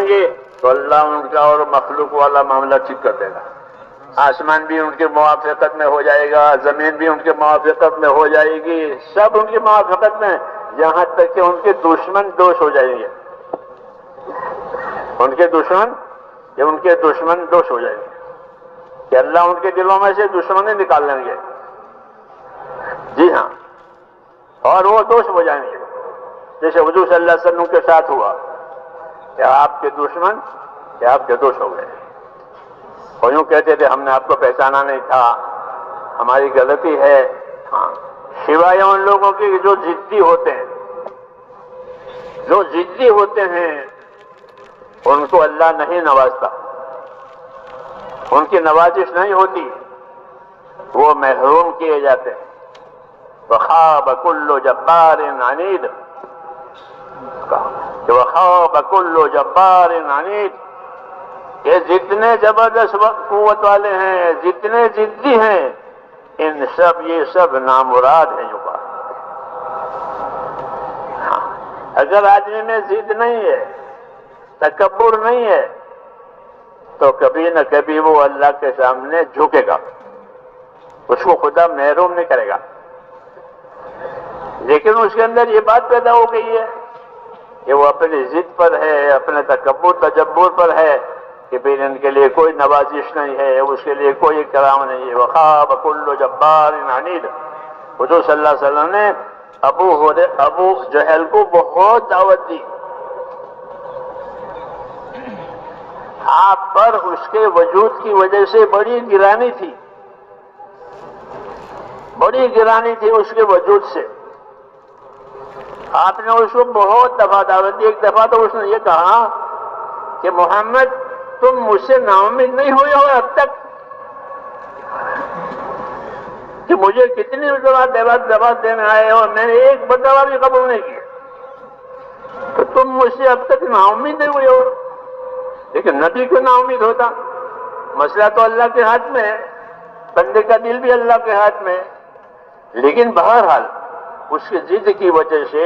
گے تو اللہ ان کا اور مخلوق والا معاملہ ٹھیک کر دے گا. آسمان بھی ان کے موافقت میں ہو جائے گا, زمین بھی ان کے موافقت میں ہو جائے گی, سب ان کی موافقت میں, یہاں تک کہ ان کے دشمن دوش ہو جائیں گے. ان کے دشمن دوش ہو جائیں گے کہ اللہ ان کے دلوں میں سے دشمنی نکال لیں گے. جی ہاں, اور وہ دوش ہو جائیں گے جیسے حضور صلی اللہ علیہ وسلم کے ساتھ ہوا کہ آپ کے دشمن کہ آپ کے دوش ہو گئے. اور یوں کہتے تھے ہم نے آپ کو پہچانا نہیں تھا, ہماری غلطی ہے. ہاں, سوائے ان لوگوں کی جو ضدی ہوتے ہیں ان کو اللہ نہیں نوازتا, ان کی نوازش نہیں ہوتی, وہ محروم کیے جاتے ہیں. وَخَابَ كُلُّ جَبَّارٍ عَنِيدٍ, وَخَابَ كُلُّ جَبَّارٍ عَنِيدٍ, یہ جتنے زبردست قوت والے ہیں, جتنے ضدی ہیں, یہ سب نامراد ہیں. اگر آدمی میں ضد نہیں ہے, تکبر نہیں ہے, تو کبھی نہ کبھی وہ اللہ کے سامنے جھکے گا, اس کو خدا محروم نہیں کرے گا. لیکن اس کے اندر یہ بات پیدا ہو گئی ہے کہ وہ اپنی ضد پر ہے, اپنے تجبر پر ہے کہ پھر ان کے لیے کوئی نوازش نہیں ہے, اس کے لیے کوئی کرام نہیں ہے. وَخَابَ كُلُّ جَبَّارٍ عَنِيدٍ. حضور صلی اللہ علیہ وسلم نے ابو جہل کو بہت دعوت دی. آپ پر اس کے وجود کی وجہ سے بڑی گرانی تھی اس کے وجود سے. آپ نے اس کو بہت دفعہ دعوت دی. ایک دفعہ تو اس نے یہ کہا کہ محمد تم مجھ سے ناامید نہیں ہوئے ہو اب تک, کہ مجھے کتنی دعوت دینے آئے ہو, میں نے ایک بدعا بھی قبول نہیں کیا, تو تم مجھ سے اب تک ناامید نہیں ہوئے ہو. لیکن نبی کو ناامید ہوتا, مسئلہ تو اللہ کے ہاتھ میں ہے, بندے کا دل بھی اللہ کے ہاتھ میں ہے. لیکن بہرحال اس کی ضد کی وجہ سے,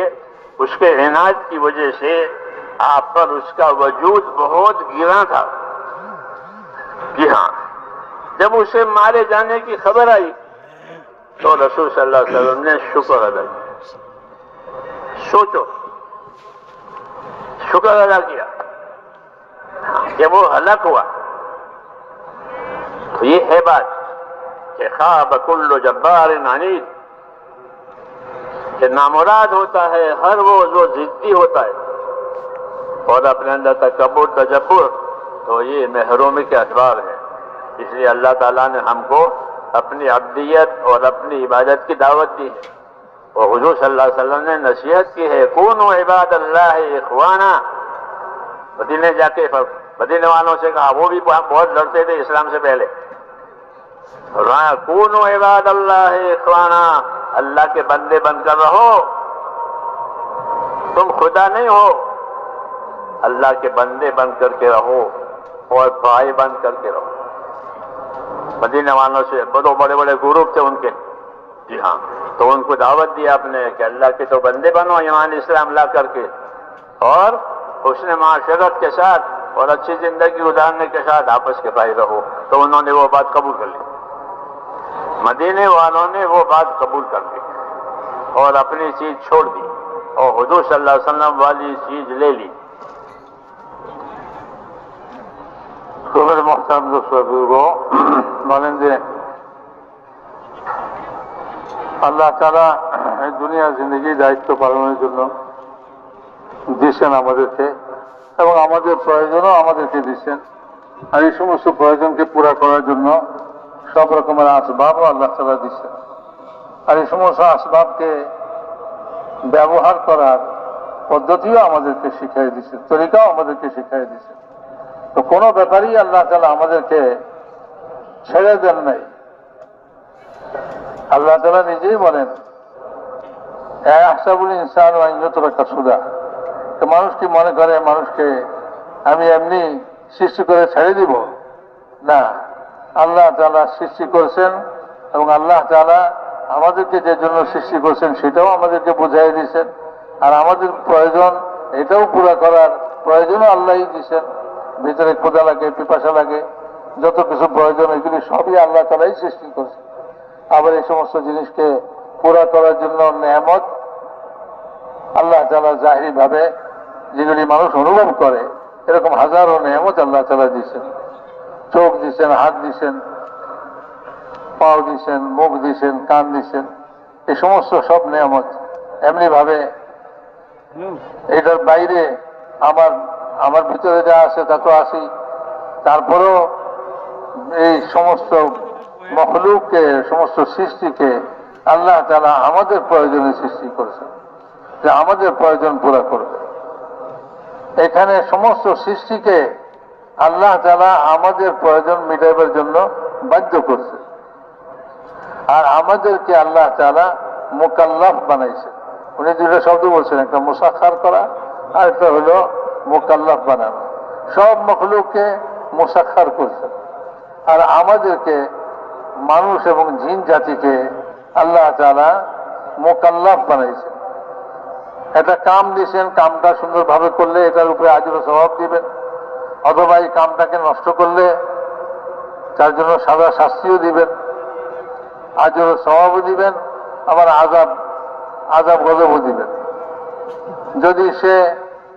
اس کے عناد کی وجہ سے آپ پر اس کا وجود بہت گراں تھا. جی ہاں, جب اسے مارے جانے کی خبر آئی تو رسول صلی اللہ علیہ وسلم نے شکر ادا کیا. سوچو, شکر ادا کیا کہ وہ ہلاک ہوا. تو یہ ہے بات کہ خاب کل جبار عنید, کہ نامراد ہوتا ہے ہر وہ جو ضدی ہوتا ہے اور اپنے اندر تجبر, تو یہ محرومی کے اسباب ہے. اس لیے اللہ تعالیٰ نے ہم کو اپنی عبدیت اور اپنی عبادت کی دعوت دی ہے, اور حضور صلی اللہ علیہ وسلم نے نصیحت کی ہے کونوا عباد اللہ اخوانا. مدینے جا کے مدینے والوں سے کہا, وہ بھی بہت لڑتے تھے اسلام سے پہلے, کونوا عباد اللہ اخوانا, اللہ کے بندے بن کر رہو, تم خدا نہیں ہو, اللہ کے بندے بن کر کے رہو اور بھائی بن کر کے رہو. مدینے والوں سے بڑے بڑے گروپ تھے ان کے. جی ہاں, تو ان کو دعوت دی آپ نے کہ اللہ کے تو بندے بنو ایمان اسلام لا کر کے, اور حسن معاشرت کے ساتھ اور اچھی زندگی گزارنے کے ساتھ آپس کے بھائی رہو. تو انہوں نے وہ بات قبول کر لی, مدینے والوں نے وہ بات قبول کر لی اور اپنی چیز چھوڑ دی اور حضور صلی اللہ علیہ وسلم والی چیز لے لی. تو میرے محترم دوستوں بزرگوں, مانندے আল্লাহ তাআলা এই দুনিয়ার জিন্দগি দায়িত্ব পালনের জন্য দিয়েছেন আমাদেরকে, এবং আমাদের প্রয়োজনও আমাদেরকে দিয়েছেন. আর এই সমস্ত প্রয়োজনকে পুরা করার জন্য সব রকমের আসবাবও আল্লাহ তাআলা দিয়েছেন. আর এই সমস্ত আসবাবকে ব্যবহার করার পদ্ধতিও আমাদেরকে শিখিয়ে দিয়েছেন, তরিকাও আমাদেরকে শিখিয়ে দিয়েছেন. তো কোনো ব্যাপারেই আল্লাহ তাআলা আমাদেরকে ছেড়ে দেন নাই. আল্লাহ তাআলা নিজেই বলেন আহসাবুল ইনসানু আন ইউতরাকা সুদা, তো মানুষ কি মনে করে মানুষকে আমি এমনি সৃষ্টি করে ছেড়ে দিব? না, আল্লাহ তাআলা সৃষ্টি করেছেন এবং আল্লাহ তাআলা আমাদেরকে যে জন্য সৃষ্টি করেছেন সেটাও আমাদেরকে বুঝাই দিয়েছেন, আর আমাদের প্রয়োজন এটাও পুরা করার প্রয়োজনও আল্লাহই দিচ্ছেন। ভিতরে ক্ষুধা লাগে, পিপাসা লাগে, যত কিছু প্রয়োজন এগুলি সবই আল্লাহ তাআলাই সৃষ্টি করছে। আবার এই সমস্ত জিনিসকে পুরা করার জন্য নেয়ামত আল্লাহ তাআলা জাহিরি ভাবে যেগুলি মানুষ অনুভব করে, এরকম হাজারো নেয়ামত আল্লাহ তাআলা দিচ্ছেন। চোখ দিচ্ছেন, হাত দিচ্ছেন, পাও দিচ্ছেন, মুখ দিচ্ছেন, কান দিচ্ছেন, এই সমস্ত সব নেয়ামত। এমনি ভাবে এটার বাইরে আমার ভিতরে যা আছে তা তো আছেই, তারপরেও এই সমস্ত মখলুককে, সমস্ত সৃষ্টিকে আল্লাহ তাআলা আমাদের প্রয়োজনে সৃষ্টি করেছেন, যে আমাদের প্রয়োজন পুরা করবে। এখানে সমস্ত সৃষ্টিকে আল্লাহ তাআলা আমাদের প্রয়োজন মিটাইবার জন্য বাধ্য করছে। আর আমাদেরকে আল্লাহ তাআলা মুকাল্লাফ বানাইছেন। উনি দুটো শব্দ বলছেন, একটা মুসাখার করা আর একটা হলো মুকাল্লাফ বানানো। সব মখলুককে মুসাখার করছেন, আর আমাদেরকে মানুষ এবং জিন জাতিকে আল্লাহ তাআলা মুকাল্লাফ বানাইছেন। একটা কাম দিয়েছেন, কামটা সুন্দরভাবে করলে এটার উপরে আজর সওয়াব দিবেন, অথবা এই কামটাকে নষ্ট করলে তার জন্য সাদা শাস্তিও দিবেন, আজর সওয়াবও দিবেন, আবার আযাব গজবও দিবেন। যদি সে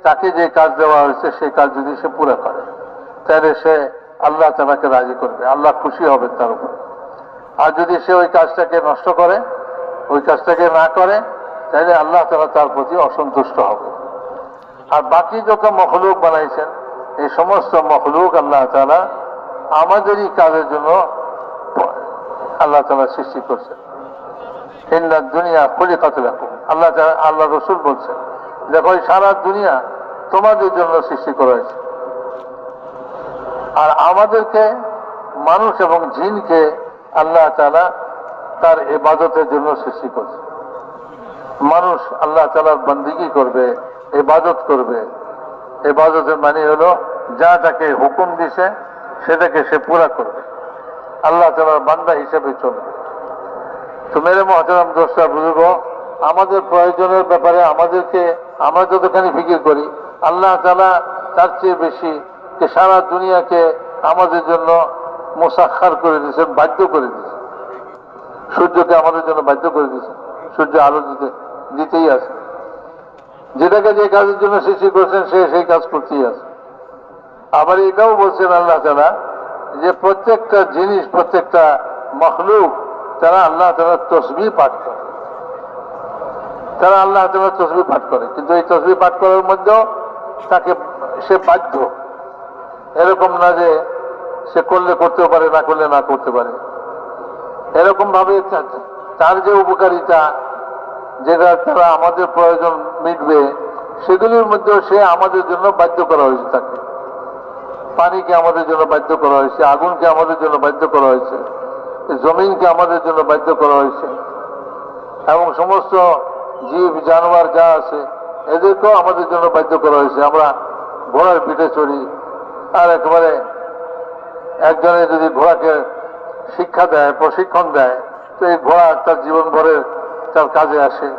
তাকে যে কাজ দেওয়া হয়েছে সেই কাজ যদি সে পুরা করে, তাহলে সে আল্লাহ তাআলাকে রাজি করবে, আল্লাহ খুশি হবে তার উপর। আর যদি সে ওই কাজটাকে নষ্ট করে, ওই কাজটাকে না করে, তাহলে আল্লাহ তাআলা তার প্রতি অসন্তুষ্ট হবে। আর বাকি যত মখলুক বানাইছেন, এই সমস্ত মখলুক আল্লাহ তাআলা আমাদেরই কাজের জন্য আল্লাহ তাআলা সৃষ্টি করছেন। ইন্না দুনিয়া খুলিকাত লাকুম, আল্লাহ রাসূল বলছেন, দেখো এই সারা দুনিয়া তোমাদের জন্য সৃষ্টি করা হয়েছে। আর আমাদেরকে, মানুষ এবং জিনকে আল্লাহ তাআলা তার ইবাদতের জন্য সৃষ্টি করছে। মানুষ আল্লাহ তাআলার বন্দেগী করবে, ইবাদত করবে। ইবাদতের মানে হলো যা তাকে হুকুম দিছে সেটাকে সে পুরা করবে, আল্লাহ তাআলার বান্দা হিসেবে চলবে। তো মেরে মুহতারাম দোস্তা বুজুর্গ, আমাদের প্রয়োজনের ব্যাপারে আমরা যতখানি ফিকির করি, আল্লাহ তাআলা তার চেয়ে বেশি যে সারা দুনিয়াকে আমাদের জন্য মুসাখার করে দিয়েছেন, বাধ্য করে দিয়েছেন। সূর্যকে আমাদের জন্য বাধ্য করে দিয়েছেন, সূর্য আলো দিতেই আছে। যেটাকে যে কাজের জন্য সৃষ্টি করেছেন সে সেই কাজ করতেই আছে। আবার এটাও বলছেন আল্লাহ তাআলা যে প্রত্যেকটা জিনিস, প্রত্যেকটা মখলুক তারা আল্লাহ তাআলার তসবিহ পাঠ করে, তারা আল্লাহ তাআলার তসবিহ পাঠ করে। কিন্তু এই তসবিহ পাঠ করার মধ্যেও তাকে সে বাধ্য, এরকম না যে সে করলে করতে পারে, না করলে না করতে পারে। এরকম ভাবে তার যে উপকারিতা, যেটা তারা আমাদের প্রয়োজন মিটবে, সেগুলির মধ্যেও সে আমাদের জন্য বাধ্য করা হয়েছে। তাকে পানিকে আমাদের জন্য বাধ্য করা হয়েছে, আগুনকে আমাদের জন্য বাধ্য করা হয়েছে, জমিনকে আমাদের জন্য বাধ্য করা হয়েছে, এবং সমস্ত জীব জানোয়ার যা আছে এদেরকেও আমাদের জন্য বাধ্য করা হয়েছে। আমরা ঘোড়ার পিঠে চড়ি, আর একেবারে একজনে যদি ঘোড়াকে শিক্ষা দেয়, প্রশিক্ষণ দেয়, তো এই ঘোড়া তার জীবন ভরে তার কাজে আসে।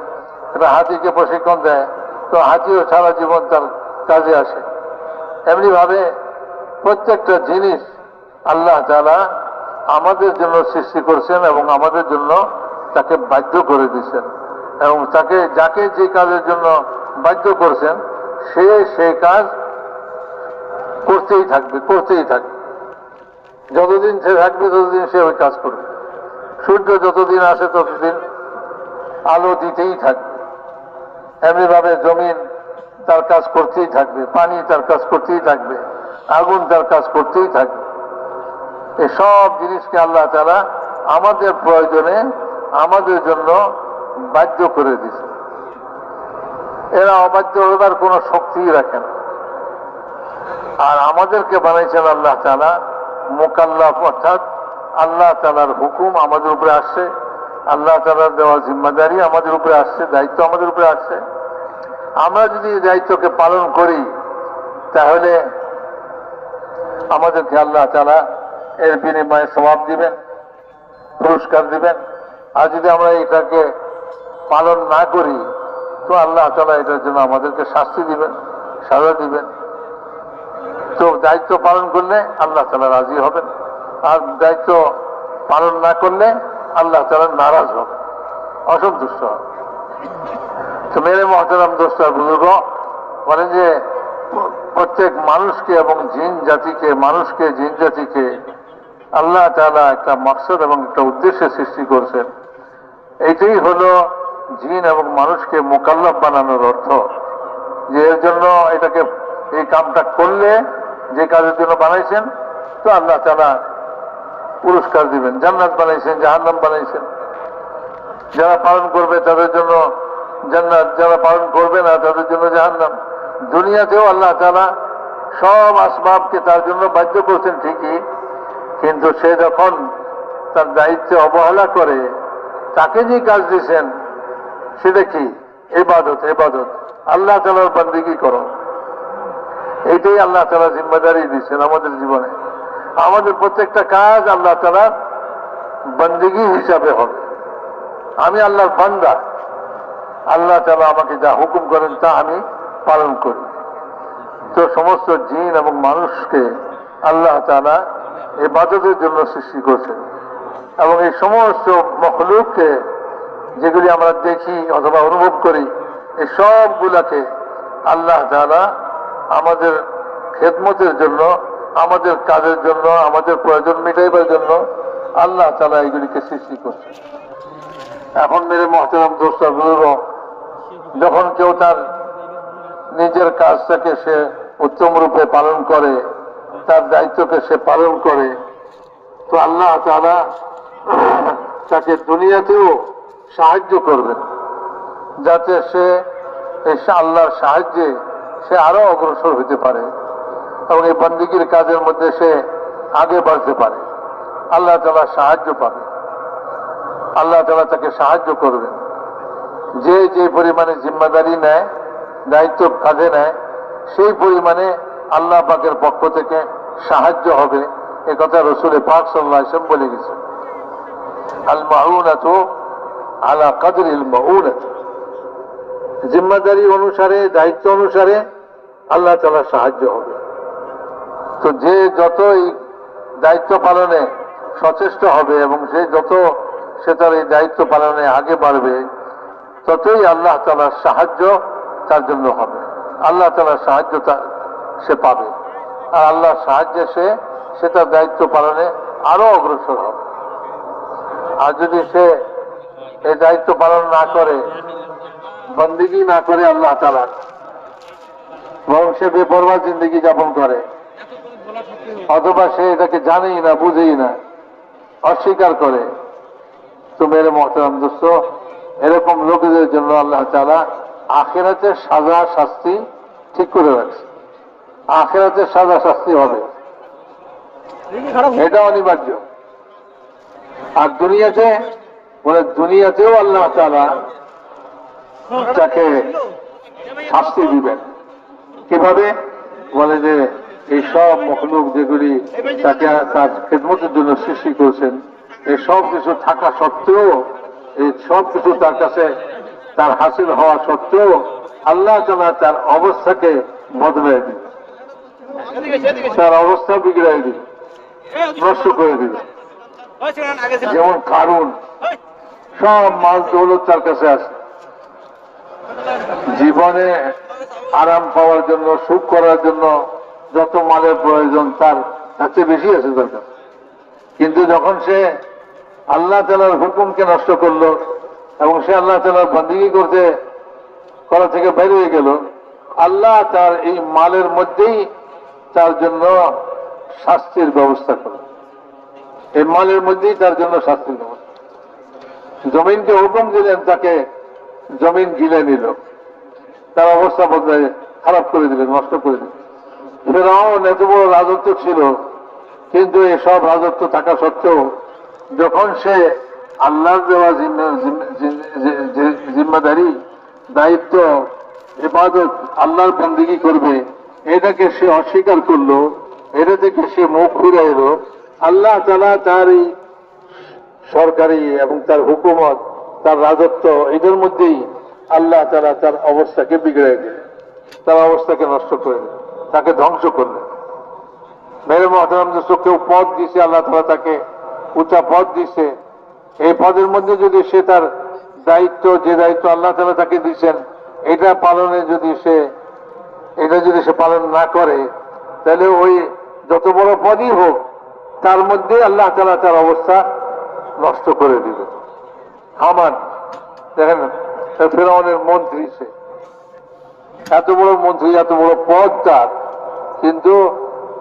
এটা হাতিকে প্রশিক্ষণ দেয়, তো হাতিও সারা জীবন তার কাজে আসে। এমনি ভাবে প্রত্যেকটা জিনিস আল্লাহ তাআলা আমাদের জন্য সৃষ্টি করছেন এবং আমাদের জন্য তাকে বাধ্য করে দিয়েছেন, এবং যাকে যে কাজের জন্য বাধ্য করছেন সে সেই কাজ করতেই থাকবে। যতদিন সে থাকবে ততদিন সে ওই কাজ করবে। সূর্য যতদিন আসে ততদিন আলো দিতেই থাকবে। এমনি ভাবে জমিন তার কাজ করতেই থাকবে, পানি তার কাজ করতেই থাকবে, আগুন তার কাজ করতেই থাকবে। এই সব জিনিসকে আল্লাহ তাআলা আমাদের প্রয়োজনে আমাদের জন্য বাধ্য করে দিয়েছে। এরা অবাধ্য হবার কোনো শক্তিই রাখে না। আর আমাদেরকে বানাইছেন আল্লাহ তাআলা মুকাল্লাফ, অর্থাৎ আল্লাহ তাআলার হুকুম আমাদের উপরে আসছে, আল্লাহ তাআলার দেওয়া জিম্মাদারি আমাদের উপরে আসছে, দায়িত্ব আমাদের উপরে আসছে। আমরা যদি এই দায়িত্বকে পালন করি তাহলে আমাদেরকে আল্লাহ তাআলা এর বিনিময়ে সওয়াব দিবেন, পুরস্কার দিবেন। আর যদি আমরা এটাকে পালন না করি তো আল্লাহ তাআলা এটার জন্য আমাদেরকে শাস্তি দিবেন, সাজা দিবেন। তো দায়িত্ব পালন করলে আল্লাহ তাআলা রাজি হবেন, আর দায়িত্ব পালন না করলে আল্লাহ তাআলা নারাজ হবেন, অসন্তুষ্ট হবেন। তো মেরে মহতারাম দোস্ত আর বুজুর্গ, বলেন যে প্রত্যেক মানুষকে এবং জিন জাতিকে আল্লাহ তাআলা একটা মাকসাদ এবং একটা উদ্দেশ্যে সৃষ্টি করছেন। এইটাই হলো জিন এবং মানুষকে মুকাল্লাফ বানানোর অর্থ, যে এর জন্য এটাকে এই কামটা করলে যে কাজের জন্য বানাইছেন তো আল্লাহ তাআলা পুরস্কার দিবেন, জান্নাত বানাইছেন, জাহান্নাম বানাইছেন। যারা পালন করবে তাদের জন্য জান্নাত, যারা পালন করবে না তাদের জন্য জাহান্নাম। দুনিয়াতেও আল্লাহ তাআলা সব আসবাবকে তার জন্য বাধ্য করছেন ঠিকই, কিন্তু সে যখন তার দায়িত্বে অবহেলা করে, তাকে যে কাজ দিয়েছেন সেটা কি? ইবাদত। আল্লাহ তাআলার বান্দিগি করো, এইটাই আল্লাহ তাআলা জিম্মাদারি দিয়েছেন আমাদের জীবনে। আমাদের প্রত্যেকটা কাজ আল্লাহ তাআলার বান্দিগি হিসাবে হবে। আমি আল্লাহর বান্দা, আল্লাহ তাআলা আমাকে যা হুকুম করেন তা আমি পালন করি। তো সমস্ত জিন এবং মানুষকে আল্লাহ তাআলা ইবাদতের জন্য সৃষ্টি করছেন, এবং এই সমস্ত মখলুককে যেগুলি আমরা দেখি অথবা অনুভব করি, এই সবগুলাকে আল্লাহ তাআলা আমাদের খেদমতের জন্য, আমাদের কাজের জন্য, আমাদের প্রয়োজন মেটাইবার জন্য আল্লাহ তাআলা এগুলিকে সৃষ্টি করছেন। এখন মেরে মহতারাম দোস্ত আর বুজুর্গ, যখন কেউ তার নিজের কাজটাকে সে উত্তম রূপে পালন করে, তার দায়িত্বকে সে পালন করে, তো আল্লাহ তাআলা তাকে দুনিয়াতেও সাহায্য করবেন, যাতে সে আল্লাহর সাহায্যে সে আরো অগ্রসর হতে পারে এবং এই বন্দিগির কাজের মধ্যে সে আগে বাড়তে পারে। আল্লাহ তাআলা সাহায্য পাবে, আল্লাহ তাআলা তাকে সাহায্য করবেন। যে পরিমাণে জিম্মাদারি নেয়, দায়িত্ব কাজে নেয়, সেই পরিমাণে আল্লাহ পাকের পক্ষ থেকে সাহায্য হবে। এ কথা রাসূল পাক সাল্লাল্লাহু আলাইহি ওয়াসাল্লাম বলে গেছেন, আল মাউনাতু আলা কদরিল মাউনাত। জিম্মাদারি অনুসারে, দায়িত্ব অনুসারে আল্লাহ তাআলা সাহায্য হবে। তো যে যত এই দায়িত্ব পালনে সচেষ্ট হবে এবং সে তার এই দায়িত্ব পালনে আগে বাড়বে, ততই আল্লাহ তাআলার সাহায্য তার জন্য হবে, আল্লাহ তাআলার সাহায্য সে পাবে, আর আল্লাহর সাহায্যে সে তার দায়িত্ব পালনে আরো অগ্রসর হবে। আর যদি সে এই দায়িত্ব পালন না করে, বন্দিগি না করে আল্লাহ তাআলার, বরং সে বেপরোয়া জিন্দগি যাপন করে, অথবা সে এটাকে জানেই না, বুঝেই না, অস্বীকার করে, তো মেরে মহতারাম দোস্ত, এরকম লোকেদের জন্য আল্লাহ তাআলা আখিরাতের সাজা শাস্তি ঠিক করে রাখছে। আখিরাতের সাজা শাস্তি হবে, এটা অনিবার্য। আর দুনিয়াতেও আল্লাহ তাআলা তাকে শাস্তি দিবেন। কিভাবে? বলে যে এই সব মখলুক যেগুলি তাকে তার খেদমতের জন্য সৃষ্টি করছেন, এই সব কিছু থাকা সত্ত্বেও, এই সব কিছু তার কাছে তার হাসিল হওয়া সত্ত্বেও আল্লাহ তাআলা তার অবস্থাকে বদলে দিবে, তার অবস্থা বিগড়াই দিবে, নষ্ট করে দিবে। যেমন কারুন, সব মাল দৌলত তার কাছে আছে, জীবনে আরাম পাওয়ার জন্য, সুখ করার জন্য যত মালের প্রয়োজন তার কাছে বেশি আছে তার কাছে। কিন্তু যখন সে আল্লাহ তাআলার হুকুমকে নষ্ট করলো এবং সে আল্লাহ তাআলার বন্দেগী করা থেকে বের হয়ে গেল, আল্লাহ তার এই মালের মধ্যেই তার জন্য শাস্তির ব্যবস্থা করল। এই মালের মধ্যেই তার জন্য শাস্তির ব্যবস্থা। জমিনকে হুকুম দিলেন, তাকে জমিন গিলে নিল, তার অবস্থা বদলে খারাপ করে দিলেন, নষ্ট করে দিলেন। ফেরাউন এত বড় রাজত্ব ছিল, কিন্তু এসব রাজত্ব থাকা সত্ত্বেও যখন সে আল্লাহর দেওয়া জিম্মাদারি, দায়িত্ব, ইবাদত, আল্লাহর বন্দেগী করবে, এটাকে সে অস্বীকার করলো, এটা থেকে সে মুখ ফিরে এলো, আল্লাহ তাআলা তার এই সরকারি এবং তার হুকুমত, তার রাজত্ব, এদের মধ্যেই আল্লাহ তাআলা তার অবস্থাকে বিগড়ে দিলেন, তার অবস্থাকে নষ্ট করে দিলেন, তাকে ধ্বংস করলেন। মেরে মহতারাম দোস্ত, কেউ পদ দিছে, আল্লাহ তাআলা তাকে উঁচা পদ দিছে, এই পদের মধ্যে যদি সে তার দায়িত্ব, যে দায়িত্ব আল্লাহ তাআলা তাকে দিচ্ছেন, এটা পালনে যদি সে পালন না করে, তাহলে ওই যত বড় পদই হোক তার মধ্যে আল্লাহ তাআলা তার অবস্থা নষ্ট করে দিবে। হামান দেখেন, ফেরাউনের মন্ত্রী, সে এত বড় মন্ত্রী, এত বড় পদ তার, কিন্তু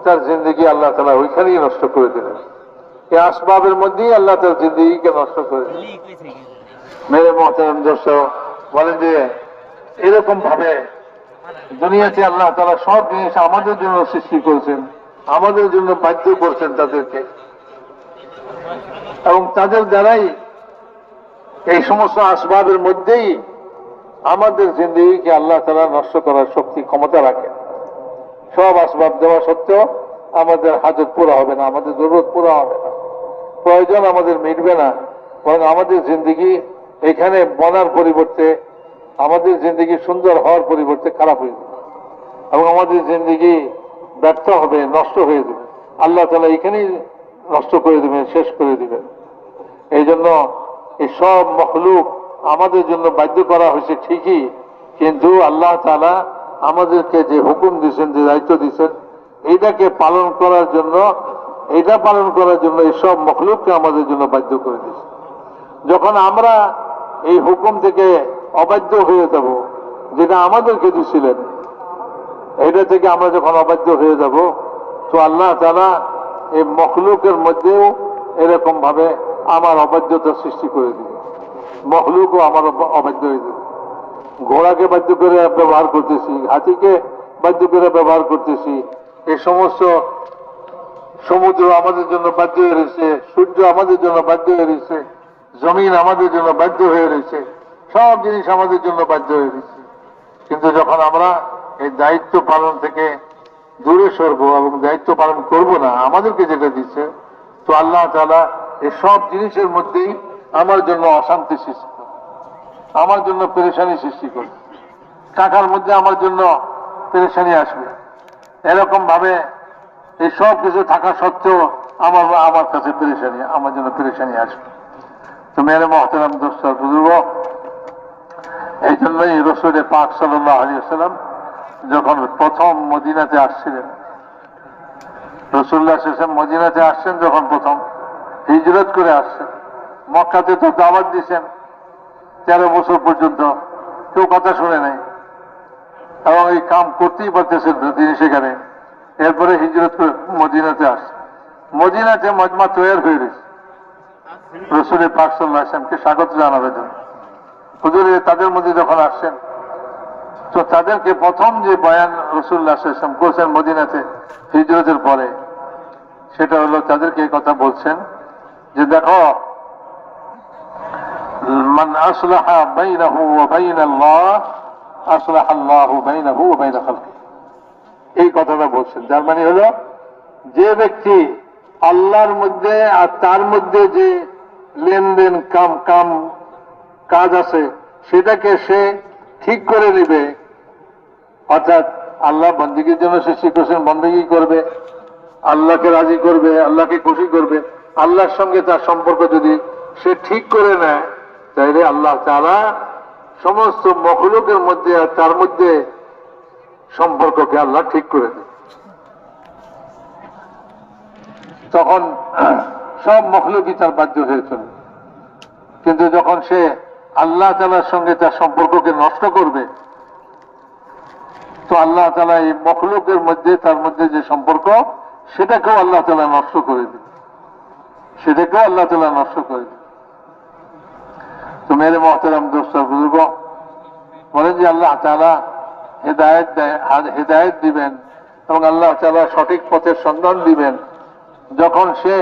তার জিন্দগি আল্লাহ তাআলা ওইখানেই নষ্ট করে দিলেন। এই আসবাবের মধ্যেই আল্লাহ তার জিন্দগিকে নষ্ট করে দিলেন। মেরে মহতারাম দর্শক, বলেন যে এরকম ভাবে দুনিয়াতে আল্লাহ তাআলা সব জিনিস আমাদের জন্য সৃষ্টি করেছেন, আমাদের জন্য বাধ্য করছেন তাদেরকে, এবং তাদের দ্বারাই এই সমস্ত আসবাবের মধ্যেই আমাদের জিন্দগিকে আল্লাহ তাআলা নষ্ট করার শক্তি, ক্ষমতা রাখেন। সব আসবাব দেওয়া সত্ত্বেও আমাদের হাজত পুরা হবে না, আমাদের জরুরত পুরা হবে না, প্রয়োজন আমাদের মিটবে না, বরং আমাদের জিন্দগি এখানে বনার পরিবর্তে, আমাদের জিন্দগি সুন্দর হওয়ার পরিবর্তে খারাপ হয়ে যাবে, এবং আমাদের জিন্দগি ব্যর্থ হবে, নষ্ট হয়ে যাবে। আল্লাহ তাআলা এখানেই নষ্ট করে দিবেন, শেষ করে দিবেন। এই জন্য এই সব মখলুক আমাদের জন্য বাধ্য করা হয়েছে ঠিকই, কিন্তু আল্লাহ তাআলা আমাদেরকে যে হুকুম দিয়েছেন, যে দায়িত্ব দিয়েছেন, এইটাকে পালন করার জন্য, এই সব মখলুককে আমাদের জন্য বাধ্য করে দিয়েছে। যখন আমরা এই হুকুম থেকে অবাধ্য হয়ে যাব, যেটা আমাদেরকে দিয়েছিলেন, এটা থেকে আমরা যখন অবাধ্য হয়ে যাব, তো আল্লাহ তাআলা এই মখলুকের মধ্যেও এরকম ভাবে আমার অবাধ্যতা সৃষ্টি করে দিবে। মখলুকও আমার অবাধ্য হয়ে যাবে। ঘোড়াকে বাধ্য করে ব্যবহার করতেছি, হাতিকে বাধ্য করে ব্যবহার করতেছি, এই সমস্ত সমুদ্র আমাদের জন্য বাধ্য হয়ে রয়েছে, সূর্য আমাদের জন্য বাধ্য হয়ে রয়েছে, জমিন আমাদের জন্য বাধ্য হয়ে রয়েছে, সব জিনিস আমাদের জন্য বাধ্য হয়ে রয়েছে। কিন্তু যখন আমরা এই দায়িত্ব পালন থেকে দূরে সরব এবং দায়িত্ব পালন করব না, আমাদেরকে যেটা দিচ্ছে, তো আল্লাহ তাআলা এই সব জিনিসের মধ্যেই আমার জন্য অশান্তি সৃষ্টি করে, আমার জন্য পেরেশানি সৃষ্টি করে। টাকার মধ্যে আমার জন্য পেরেশানি আসবে, এরকম ভাবে এই সব কিছু থাকা সত্ত্বেও আমার কাছে পেরেশানি, আমার জন্য পেরেশানি আসবে। তো মেরে মহতারাম দোস্ত বুজুর্গ, এই জন্যই রাসূল পাক সাল্লাল্লাহু আলাইহি ওয়াসাল্লাম যখন প্রথম মদিনাতে আসছিলেন, রাসূলুল্লাহ সাল্লাল্লাহু আলাইহি ওয়াসাল্লাম মদিনাতে আসছেন, যখন প্রথম হিজরত করে আসছেন, মক্কাতে তো দাওয়াত দিয়েছেন 13 বছর পর্যন্ত, কেউ কথা শুনে নাই, এবং এই কাম করতেই পারতেছেন তিনি সেখানে। এরপরে হিজরত করে মদিনাতে আসছে, মদিনাতে মজমা তৈরি হয়ে রয়েছে রাসূল পাক সাল্লাল্লাহু আলাইহি ওয়াসাল্লামকে স্বাগত জানাবার জন্য। হুজুর তাদের মধ্যে যখন আসছেন, তো তাদেরকে প্রথম যে বয়ান রাসূলুল্লাহ সাল্লাল্লাহু আলাইহি ওয়াসাল্লাম করেছেন মদিনাতে হিজরতের পরে, সেটা হলো তাদেরকে এই কথা বলছেন যে দেখো, মান আসলাহা বাইনাহু ওয়া বাইনাল্লাহ আসলাহা আল্লাহু বাইনাহু ওয়া বাইনা খালকিহি। এই কথাটা বলছেন, যার মানে হলো যে ব্যক্তি আল্লাহর মধ্যে আর তার মধ্যে যে লেনদেন কাজ আছে, সেটাকে সে ঠিক করে নেবে, অর্থাৎ আল্লাহ বন্দেগীর জন্য সৃষ্টি করেছেন, বন্দেগী করবে, আল্লাহকে রাজি করবে, আল্লাহকে খুশি করবে, আল্লাহর সঙ্গে তার সম্পর্ক যদি সে ঠিক করে নেয়, তাহলে আল্লাহ তাআলা সমস্ত মখলুকের মধ্যে আর তার মধ্যে সম্পর্ককে আল্লাহ ঠিক করে দেয়। তখন সব মখলুকই তার বাধ্য হয়ে চলে। কিন্তু যখন সে আল্লাহ তাআলার সঙ্গে তার সম্পর্ককে নষ্ট করবে, তো আল্লাহ তাআলা এই মখলুকের মধ্যে তার মধ্যে যে সম্পর্ক, সেটাকেও আল্লাহ তাআলা নষ্ট করে দেবে, সেটাকেও আল্লাহ তাআলা নষ্ট করে দেবে। তো মেরে মহতারাম দোস্ত বুজুর্গ, বলেন যে আল্লাহ তাআলা হেদায়েত দিবেন এবং আল্লাহ তাআলা সঠিক পথের সন্ধান দিবেন যখন সে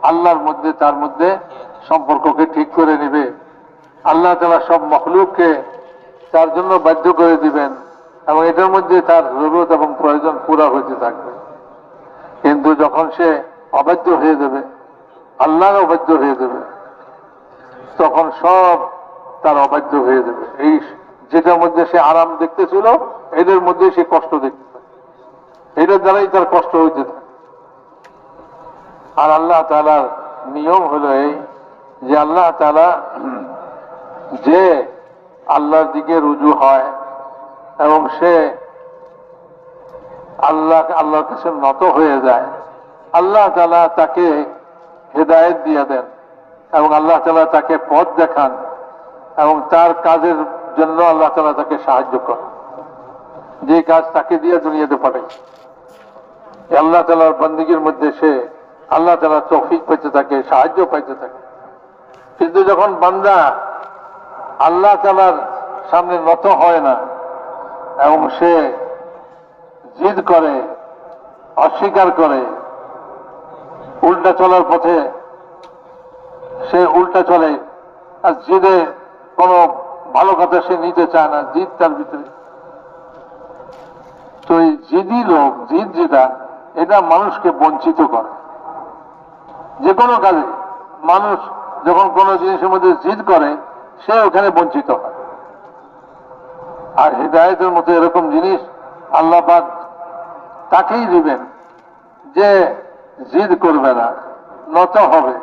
আল্লাহর মধ্যে তার মধ্যে সম্পর্ককে ঠিক করে নেবে। আল্লাহ তাআলা সব মখলুককে তার জন্য বাধ্য করে দিবেন এবং এটার মধ্যে তার জরুরত এবং প্রয়োজন পুরা হতে থাকবে। কিন্তু যখন সে অবাধ্য হয়ে যাবে, আল্লাহর অবাধ্য হয়ে যাবে, তখন সব তার অবাধ্য হয়ে যাবে। এই যেটার মধ্যে সে আরাম দেখতেছিল, এদের মধ্যে সে কষ্ট দেখতে পায়, এটার দ্বারাই তার কষ্ট হইতে থাকে। আর আল্লাহ তাআলার নিয়ম হলো এই যে আল্লাহ তাআলা যে আল্লাহর দিকে রুজু হয় এবং সে আল্লাহর কাছে নত হয়ে যায়, আল্লাহ তাআলা তাকে হেদায়েত দিয়ে দেন এবং আল্লাহ তাআলা তাকে পথ দেখান এবং তার কাজের জন্য আল্লাহ তাআলা তাকে সাহায্য করেন। যে কাজ তাকে দিয়ে দুনিয়াতে পাঠাই, আল্লাহ তাআলার বন্দেগীর মধ্যে সে আল্লাহ তাআলার তৌফিক পাইতে থাকে, সাহায্য পাইতে থাকে। কিন্তু যখন বান্দা আল্লাহ তাআলার সামনে নত হয় না এবং সে জিদ করে, অস্বীকার করে, উল্টা চলার পথে সে উল্টা চলে, আর জিদে কোনো ভালো কথা সে নিতে চায় না, জিদ তার ভিতরে। তো এই জিদি লোক, জিদ যেটা, এটা মানুষকে বঞ্চিত করে। যে কোনো কাজে মানুষ যখন কোনো জিনিসের মধ্যে জিদ করে সে ওখানে বঞ্চিত হয়। আর হিদায়াতের মতো এরকম জিনিস আল্লাহ পাক তাকেই দিবেন যে জিদ করবে না, নত হবে,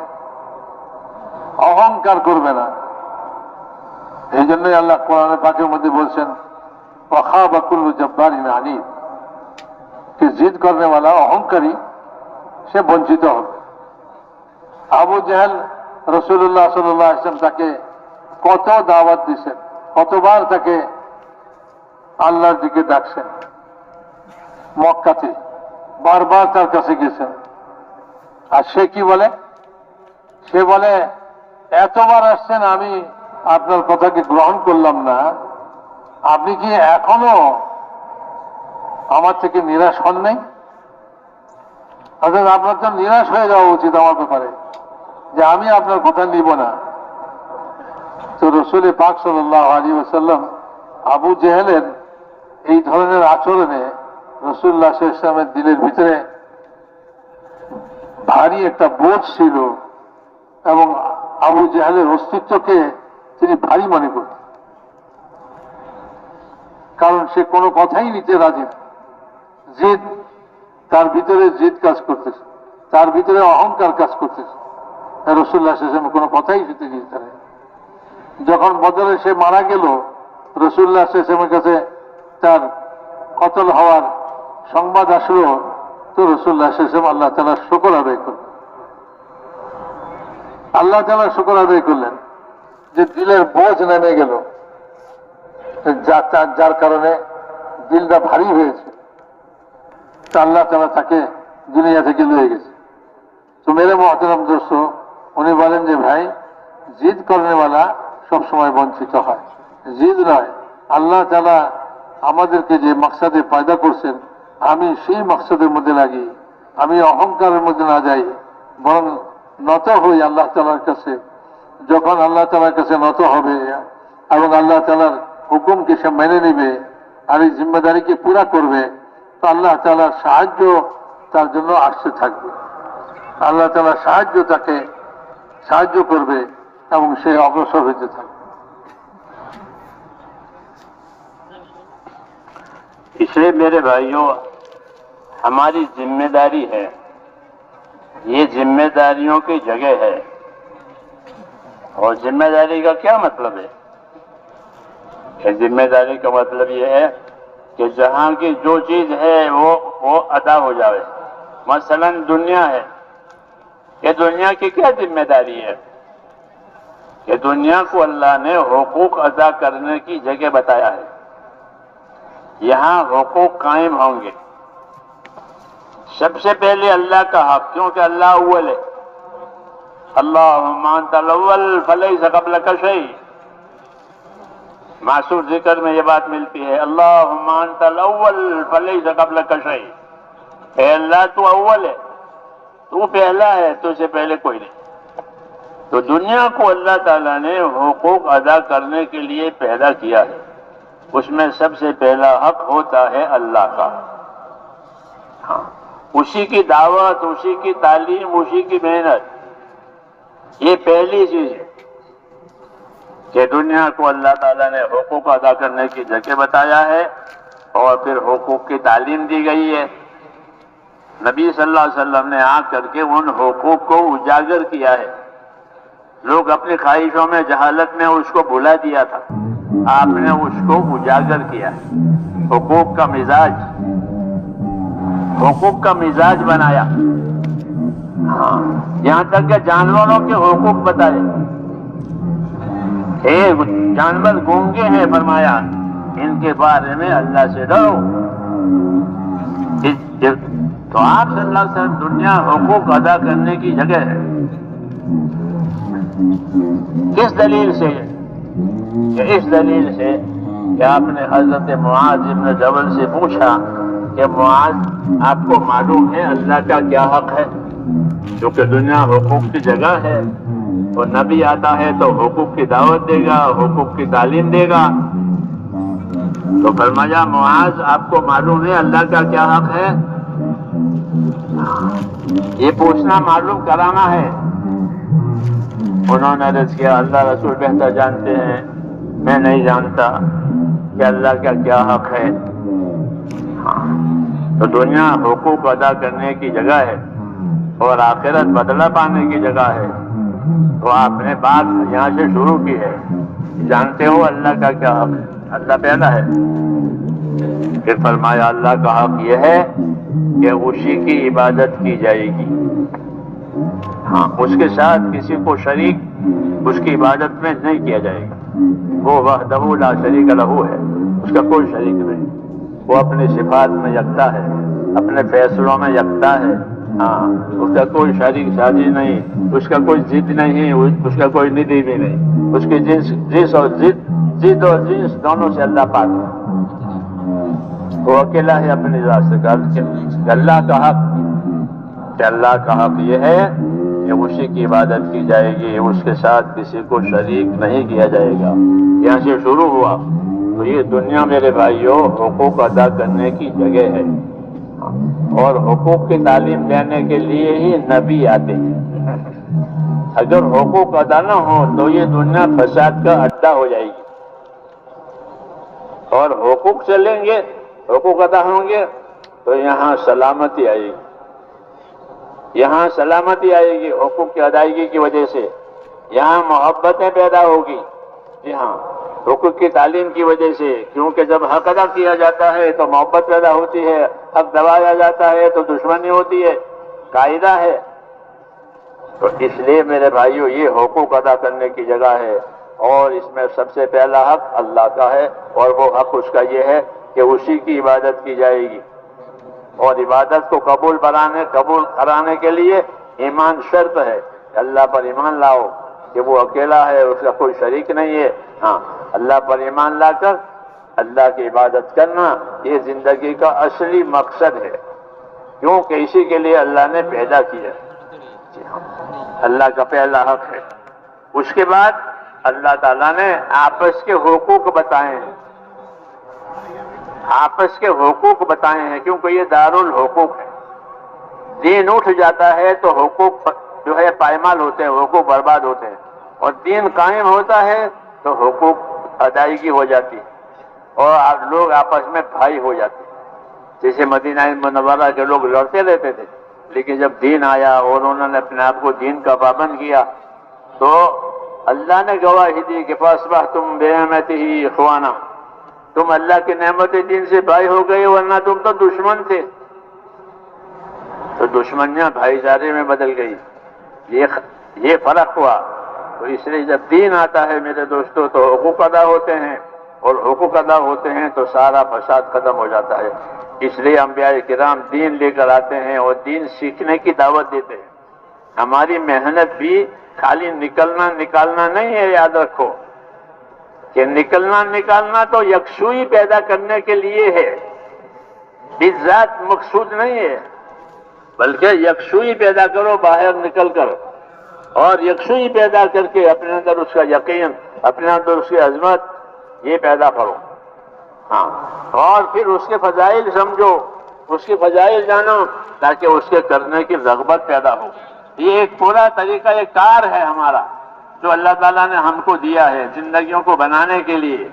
অহংকার করবে না। এই জন্যই আল্লাহ কোরআন পাকের মধ্যে বলছেন ওয়াখাবা কুল্লু জব্বারিন আনিদ, कि जिद करने वाला अहंकारी से वंचित হবে। আবু জেহেল রাসূলুল্লাহ সাল্লাল্লাহু আলাইহি ওয়াসাল্লাম তাকে কত দাওয়াত দিয়েছেন, কতবার তাকে আল্লাহর দিকে ডাকছেন, মক্কাতে বারবার তার কাছে গেছেন। আর সে কি বলে? সে বলে এতবার আসছেন আমি আপনার কথাকে গ্রহণ করলাম না, আপনি কি এখনো আমার থেকে নিরাশ হন নাই? অর্থাৎ আপনার তো নিরাশ হয়ে যাওয়া উচিত আমার ব্যাপারে, যে আমি আপনার কথা নিব না। তো রাসূল পাক সাল্লাল্লাহু আলাইহি ওয়াসাল্লাম আবু জেহেলের এই ধরনের আচরণে রাসূলুল্লাহ সাল্লাল্লাহু আলাইহি ওয়াসাল্লামের দিলের ভিতরে ভারী একটা বোঝ ছিল এবং আবু জেহেলের অস্তিত্বকে তিনি ভারী মনে করতেন। কারণ সে কোনো কথাই নিতে রাজি না। জিদ তার ভিতরে, জিদ কাজ করতেছে, তার ভিতরে অহংকার কাজ করতেছে। রাসূলুল্লাহ সাল্লাল্লাহু আলাইহি ওয়াসাল্লাম কোনো কথাই শুনতে দিতে পারে। যখন বদরে সে মারা গেল, রাসূলুল্লাহ সাল্লাল্লাহু আলাইহি ওয়াসাল্লামের কাছে তার কতল হওয়ার সংবাদ আসলো, তো রাসূলুল্লাহ সাল্লাল্লাহু আলাইহি ওয়াসাল্লাম আল্লাহ তাআলার শুকর আদায় করলেন। আল্লাহ তাআলার শুকর আদায় করলেন যে দিলের বোঝ নেমে গেল, যার কারণে দিলটা ভারী হয়েছে। আল্লাহ তাআলা তাকে দুনিয়া থেকে নিয়ে গেছে। তো মেরে মুহতারাম দোস্ত, উনি বলেন যে ভাই, জিদ করনেওয়ালা সবসময় বঞ্চিত হয়, জিদ নয়। আল্লাহ তাআলা আমাদেরকে যে মাকসাদে পয়দা করছেন, আমি সেই মাকসাদের মধ্যে লাগি, আমি অহংকারের মধ্যে না যাই, বরং নত হই আল্লাহ তাআলার কাছে। যখন আল্লাহ তাআলার কাছে নত হবে এবং আল্লাহ তাআলার হুকুমকে সে মেনে নেবে আর এই জিম্মেদারিকে পুরা করবে, তো আল্লাহ তাআলার সাহায্য তার জন্য আসতে থাকবে। আল্লাহ তাআলার তাকে সাহায্য করবে এবং সে অগ্রসর হতে থাকবে। इसलिए मेरे भाइयों, हमारी जिम्मेदारी है, ये जिम्मेदारियों की जगह है। और जिम्मेदारी का क्या मतलब है? जिम्मेदारी का मतलब ये है कि जहां की जो चीज है वो अदा हो जाए। मसलन दुनिया है, ये दुनिया की क्या जिम्मेदारी है? कि दुनिया को अल्लाह ने हुकूक अदा करने की जगह बताया है। यहां हुकूक कायम होंगे। सबसे पहले अल्लाह का हक, क्योंकि अल्लाह अव्वल है। अल्लाहुम्मा अंतल अव्वल फलैस क़ब्लका शै। मासूर जिक्र में ये बात मिलती है, अल्लाहुम्मा अंतल अव्वल फलैस क़ब्लका शै। हे अल्लाह, तू अव्वल है, तू पहला है, तुझसे पहले कोई नहीं। तो दुनिया को अल्लाह ताला ने हुकूक अदा करने के लिए पैदा किया है। उसमें सबसे पहला हक होता है अल्लाह का। हाँ, उसी की दावत, उसी की तालीम, उसी की मेहनत, ये पहली चीज है कि दुनिया को अल्लाह ताला ने हुकूक अदा करने की जगह बताया है और फिर हुकूक की तालीम दी गई है। نبی صلی اللہ علیہ وسلم نے آ کر کے ان حقوق کو اجاگر کیا ہے. لوگ اپنی خواہشوں میں جہالت میں اس کو بھلا دیا تھا، آپ نے اس کو اجاگر کیا. حقوق کا مزاج بنایا. ہاں، یہاں تک کہ جانوروں کے حقوق بتائے. ایک جانور گونگے ہیں، فرمایا ان کے بارے میں اللہ سے ڈرو. تو آپ صلی اللہ علیہ وسلم دنیا حقوق ادا کرنے کی جگہ ہے. کس دلیل سے؟ کہ اس دلیل سے کہ آپ نے حضرت معاذ بن جبل سے پوچھا کہ معاذ آپ کو معلوم ہے اللہ کا کیا حق ہے؟ کیونکہ دنیا حقوق کی جگہ ہے، اور نبی آتا ہے تو حقوق کی دعوت دے گا، حقوق کی تعلیم دے گا. تو فرمایا معاذ آپ کو معلوم ہے اللہ کا کیا حق ہے؟ یہ پوچھنا معلوم کرانا ہے. انہوں نے عرض کیا اللہ رسول بہتر جانتے ہیں، میں نہیں جانتا کہ اللہ کا کیا حق ہے. تو دنیا حقوق ادا کرنے کی جگہ ہے اور آخرت بدلہ پانے کی جگہ ہے. تو آپ نے بات یہاں سے شروع کی ہے. جانتے ہو اللہ کا کیا حق ہے؟ اللہ پہلا ہے. پھر فرمایا اللہ کا حق یہ ہے کہ اسی کی عبادت کی جائے گی. ہاں، اس کے ساتھ کسی کو شریک اس کی عبادت میں نہیں کیا جائے گا. وہ وحدہ لا شریک لہ ہے، اس کا کوئی شریک نہیں. وہ اپنی صفات میں یکتا ہے، اپنے فیصلوں میں یکتا ہے. ہاں، اس کا کوئی شریک سازی نہیں، اس کا کوئی ضد نہیں، اس کا کوئی ندی بھی نہیں. اس کی ضد اور جنس دونوں سے اللہ پاک ہے. وہ اکیلا ہے اپنی ذات سے. اللہ کا حق، کہ اللہ کا حق یہ ہے کہ اسی کی عبادت کی جائے گی، اس کے ساتھ کسی کو شریک نہیں کیا جائے گا. یہاں سے شروع ہوا. تو یہ دنیا میرے بھائیوں حقوق ادا کرنے کی جگہ ہے، اور حقوق کی تعلیم دینے کے لیے ہی نبی آتے ہیں. اگر حقوق ادا نہ ہو تو یہ دنیا فساد کا اڈا ہو جائے گی. اور حقوق چلیں گے، حقوق ادا ہوں گے تو یہاں سلامتی آئے گی. یہاں سلامتی آئے گی حقوق کی ادائیگی کی وجہ سے. یہاں محبتیں پیدا ہوگی. جی ہاں، حقوق کی تعلیم کی وجہ سے. کیونکہ جب حق ادا کیا جاتا ہے تو محبت پیدا ہوتی ہے، حق دبایا جاتا ہے تو دشمنی ہوتی ہے. قاعدہ ہے. تو اس لیے میرے بھائیوں یہ حقوق ادا کرنے کی جگہ ہے، اور اس میں سب سے پہلا حق اللہ کا ہے، اور وہ حق اس کا یہ ہے کہ اسی کی عبادت کی جائے گی. اور عبادت کو قبول کرانے کے لیے ایمان شرط ہے. اللہ پر ایمان لاؤ کہ وہ اکیلا ہے، اس کا کوئی شریک نہیں ہے. ہاں، اللہ پر ایمان لا کر اللہ کی عبادت کرنا یہ زندگی کا اصلی مقصد ہے، کیونکہ اسی کے لیے اللہ نے پیدا کیا. اللہ کا پہلا حق ہے. اس کے بعد اللہ تعالیٰ نے آپس کے حقوق بتائے ہیں. آپس کے حقوق بتائے ہیں کیونکہ یہ دارالحقوق ہے. دین اٹھ جاتا ہے تو حقوق جو ہے پائمال ہوتے ہیں، حقوق برباد ہوتے ہیں. اور دین قائم ہوتا ہے تو حقوق ادائیگی ہو جاتی ہے، اور لوگ آپس میں بھائی ہو جاتے ہیں. جیسے مدینہ منورہ کے لوگ لڑتے رہتے تھے، لیکن جب دین آیا اور انہوں نے اپنے آپ کو دین کا پابند کیا تو اللہ نے گواہی دی کہ فَأَصْبَحْتُمْ بِنِعْمَتِهِ إِخْوَانًا، تم اللہ کی نعمت دین سے بھائی ہو گئے، ورنہ تم تو دشمن تھے. تو دشمنیاں بھائی چارے میں بدل گئی. یہ فرق ہوا. تو اس لیے جب دین آتا ہے میرے دوستوں تو حقوق ادا ہوتے ہیں، اور حقوق ادا ہوتے ہیں تو سارا فساد ختم ہو جاتا ہے. اس لیے انبیاء کرام دین لے کر آتے ہیں اور دین سیکھنے کی دعوت دیتے ہیں. ہماری محنت بھی خالی نکالنا نہیں ہے. یاد رکھو کہ نکالنا تو یکسوئی پیدا کرنے کے لیے ہے، بالذات مقصود نہیں ہے. بلکہ یکسوئی پیدا کرو باہر نکل کر، اور یکسوئی پیدا کر کے اپنے اندر اس کا یقین، اپنے اندر اس کی عظمت یہ پیدا کرو. ہاں، اور پھر اس کے فضائل سمجھو، اس کے فضائل جانو، تاکہ اس کے کرنے کی رغبت پیدا ہو. یہ ایک پورا طریقہ ایک کار ہے ہمارا جو اللہ تعالیٰ نے ہم کو دیا ہے زندگیوں کو بنانے کے لیے.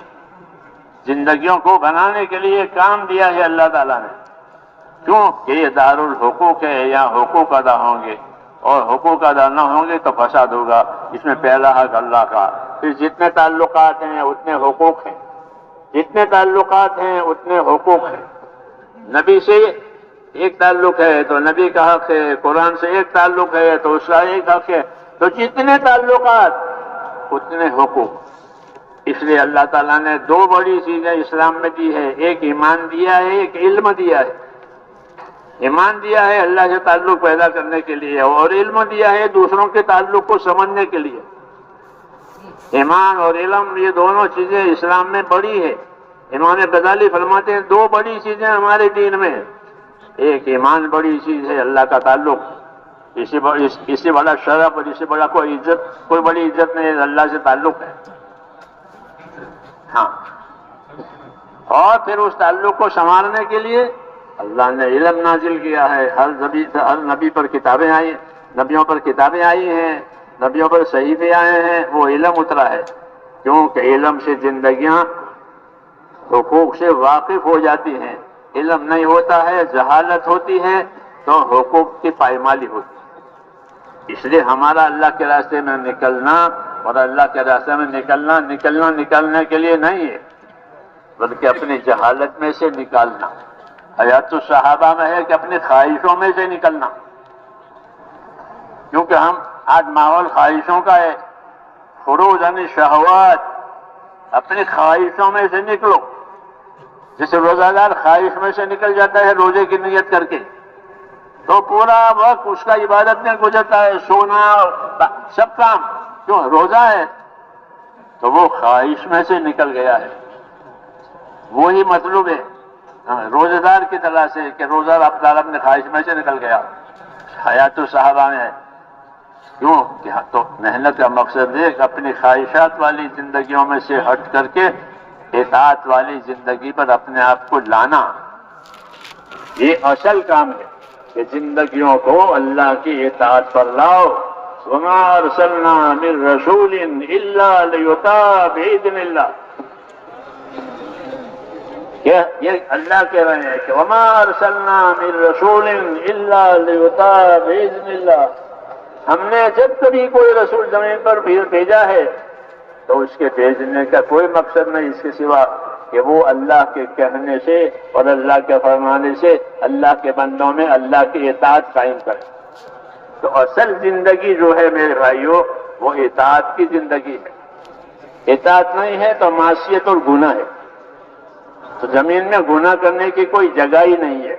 زندگیوں کو بنانے کے لیے کام دیا ہے اللہ تعالیٰ نے. کیوں کہ یہ دارالحقوق ہے، یہاں حقوق ادا ہوں گے، اور حقوق ادا نہ ہوں گے تو فساد ہوگا۔ اس میں پہلا حق اللہ کا، پھر جتنے تعلقات ہیں اتنے حقوق ہیں، جتنے تعلقات ہیں اتنے حقوق ہیں۔ نبی سے ایک تعلق ہے تو نبی کا حق ہے، قرآن سے ایک تعلق ہے تو اس کا ایک حق ہے، تو جتنے تعلقات اتنے حقوق۔ اس لیے اللہ تعالیٰ نے دو بڑی چیزیں اسلام میں دی ہے، ایک ایمان دیا ہے، ایک علم دیا ہے۔ ایمان دیا ہے اللہ سے تعلق پیدا کرنے کے لیے، اور علم دیا ہے دوسروں کے تعلق کو سمجھنے کے لیے۔ ایمان اور علم یہ دونوں چیزیں اسلام میں بڑی ہے۔ امام غزالی فرماتے ہیں دو بڑی چیزیں ہمارے دین میں ہیں، ایک ایمان بڑی چیز ہے، اللہ کا تعلق، اس سے بڑا شرف اور اس سے بڑا کوئی بڑی عزت نہیں ہے، اللہ سے تعلق ہے۔ ہاں، اور پھر اس تعلق کو سنوارنے کے لیے اللہ نے علم نازل کیا ہے۔ ہر نبی پر کتابیں آئی، نبیوں پر کتابیں آئی ہیں، نبیوں پر صحیفے آئے ہیں، وہ علم اترا ہے، کیونکہ علم سے زندگیاں حقوق سے واقف ہو جاتی ہیں۔ علم نہیں ہوتا ہے، جہالت ہوتی ہے تو حقوق کی پائمالی ہوتی ہے۔ اس لیے ہمارا اللہ کے راستے میں نکلنا اور اللہ کے راستے میں نکلنے کے لیے نہیں ہے، بلکہ اپنی جہالت میں سے نکالنا۔ حیات الصحابہ میں ہے کہ اپنی خواہشوں میں سے نکلنا، کیونکہ ہم آج ماحول خواہشوں کا ہے۔ خروج عن الشہوات، اپنی خواہشوں میں سے نکلو۔ جیسے روزہ دار خواہش میں سے نکل جاتا ہے روزے کی نیت کر کے، تو پورا وقت اس کا عبادت میں گزرتا ہے، سونا سب کام، کیوں روزہ ہے تو وہ خواہش میں سے نکل گیا ہے۔ وہی مطلوب ہے روزہ دار کی طرح سے کہ روزہ دار اپنے خواہش میں سے نکل گیا۔ حیات الصحابہ میں ہے، کیوں کہ تو محنت کا مقصد ہے کہ اپنی خواہشات والی زندگیوں میں سے ہٹ کر کے اطاعت والی زندگی پر اپنے آپ کو لانا۔ یہ اصل کام ہے کہ زندگیوں کو اللہ کی اطاعت پر لاؤ۔ وما ارسلنا من رسول الا لیطاع باذن اللہ، یہ اللہ کہہ رہے ہیں کہ وما ارسلنا من رسول الا لیطاع باذن اللہ، ہم نے جب کبھی کوئی رسول زمین پر بھیجا ہے تو اس کے بھیجنے کا کوئی مقصد نہیں اس کے سوا کہ وہ اللہ کے کہنے سے اور اللہ کے فرمانے سے اللہ کے بندوں میں اللہ کی اطاعت قائم کرے۔ تو اصل زندگی جو ہے میرے بھائیوں وہ اطاعت کی زندگی ہے۔ اطاعت نہیں ہے تو معصیت اور گناہ ہے۔ تو زمین میں گناہ کرنے کی کوئی جگہ ہی نہیں ہے،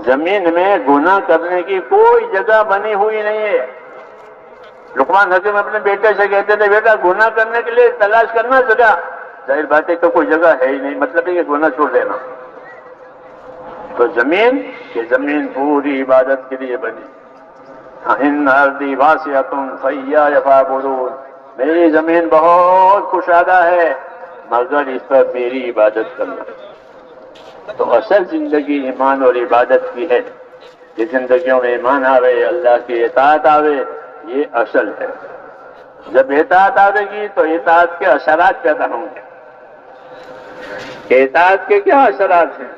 زمین میں گناہ کرنے کی کوئی جگہ بنی ہوئی نہیں ہے۔ لقمان حکیم اپنے بیٹے سے کہتے تھے بیٹا گناہ کرنے کے لیے تلاش کرنا جگہ، ظاہر بات ہے کہ کوئی جگہ ہے ہی نہیں، مطلب ہے کہ گناہ چھوڑ دینا۔ تو زمین پوری عبادت کے لیے بنی۔ ان ارضی واسعۃ فإیایا فاعبدون، میری زمین بہت کشادہ ہے مگر اس پر میری عبادت کرنا۔ تو اصل زندگی ایمان اور عبادت کی ہے، یہ زندگیوں میں ایمان آوے، اللہ کی اطاعت آوے، یہ اصل ہے۔ جب اطاعت آوے گی تو اطاعت کے اثرات پیدا ہوں گے۔ کہ اطاعت کے کیا اثرات ہیں؟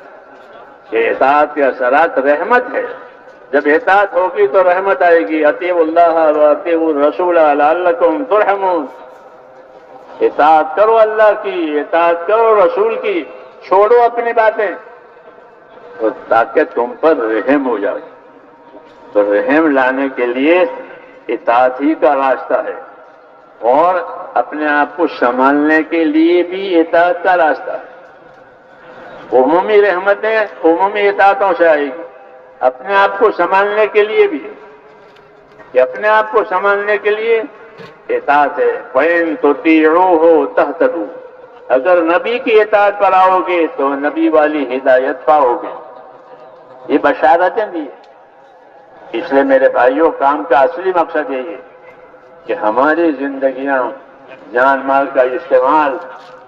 کہ اطاعت کے اثرات رحمت ہے۔ جب اطاعت ہوگی تو رحمت آئے گی۔ اطیعوا اللہ واطیعوا الرسول لعلکم ترحمون، اطاعت کرو اللہ کی، اطاعت کرو رسول کی، چھوڑو اپنی باتیں تو تاکہ تم پر رحم ہو جائے۔ تو رحم لانے کے لیے اطاعت ہی کا راستہ ہے، اور اپنے آپ کو سنبھالنے کے لیے بھی اطاعت کا راستہ ہے۔ عمومی رحمتیں عمومی اطاعتوں سے آئے گی، اپنے آپ کو سنبھالنے کے لیے بھی، کہ اپنے آپ کو سنبھالنے کے لیے اطاعت ہے۔ فَإِن تُطِيعُوهُ تَهْتَدُوا، اگر نبی کی اطاعت پر آؤ گے تو نبی والی ہدایت پاؤ گے۔ یہ بشارتیں دی ہیں۔ اس لیے میرے بھائیوں کام کا اصلی مقصد یہی ہے کہ ہماری زندگیاں جان مال کا استعمال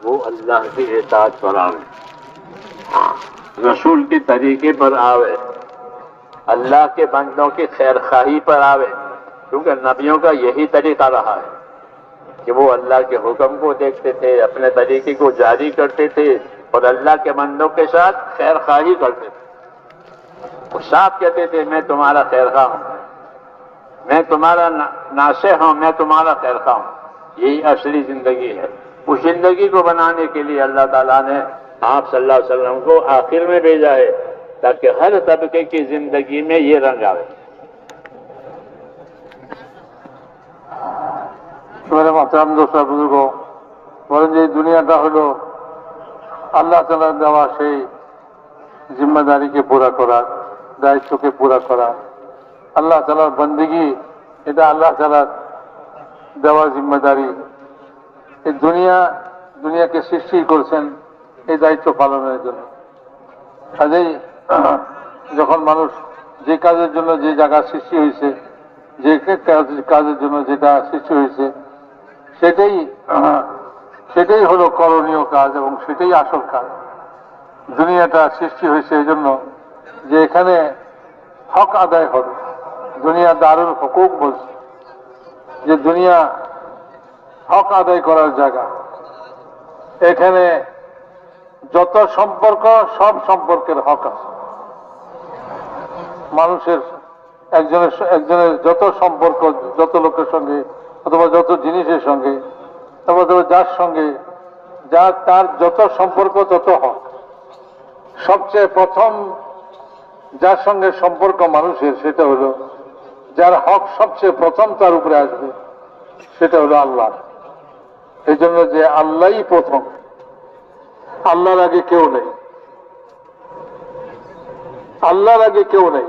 وہ اللہ کی اطاعت پر آوے، رسول کے طریقے پر آوے، اللہ کے بندوں کی خیر خواہی پر آوے، کیونکہ نبیوں کا یہی طریقہ رہا ہے کہ وہ اللہ کے حکم کو دیکھتے تھے، اپنے طریقے کو جاری کرتے تھے، और अल्लाह के बंदों के साथ खैर खाही करते थे। वो साफ कहते थे मैं तुम्हारा खैर खा हूं, मैं तुम्हारा नासे हूं, मैं तुम्हारा खैर खा हूं। यही असली जिंदगी है। उस जिंदगी को बनाने के लिए अल्लाह ताला ने आप सल्लल्लाहु अलैहि वसल्लम को आखिर में भेजा है, ताकि हर तबके की जिंदगी में ये रंग आवे। मेरे मोहतरम दोस्त बुजुर्गों, বলেন যে দুনিয়াটা হলো আল্লাহ তাআলার দেওয়া সেই জিম্মেদারিকে পুরা করা, দায়িত্বকে পুরা করা। আল্লাহ তাআলার বন্দেগী, এটা আল্লাহ তাআলার দেওয়া জিম্মেদারি। এই দুনিয়াকে সৃষ্টি করেছেন এই দায়িত্ব পালনের জন্য। কাজেই যখন মানুষ যে কাজের জন্য যে জায়গা সৃষ্টি হয়েছে, যে কাজের জন্য যেটা সৃষ্টি হয়েছে, সেটাই হলো করণীয় কাজ এবং সেটাই আসল কাজ। দুনিয়াটা সৃষ্টি হয়েছে এই জন্য যে এখানে হক আদায় হবে। দুনিয়া দারুল হুকুক বলছে যে দুনিয়া হক আদায় করার জায়গা। এখানে যত সম্পর্ক, সব সম্পর্কের হক আছে। মানুষের একজনের যত সম্পর্ক, যত লোকের সঙ্গে অথবা যত জিনিসের সঙ্গে অথবা যার সঙ্গে তার যত সম্পর্ক তত হক। সবচেয়ে প্রথম যার সঙ্গে সম্পর্ক মানুষের, সেটা হলো যার হক সবচেয়ে প্রথম তার উপরে আসবে, সেটা হলো আল্লাহ। এই জন্য যে আল্লাহই প্রথম, আল্লাহর আগে কেউ নেই, আল্লাহর আগে কেউ নেই,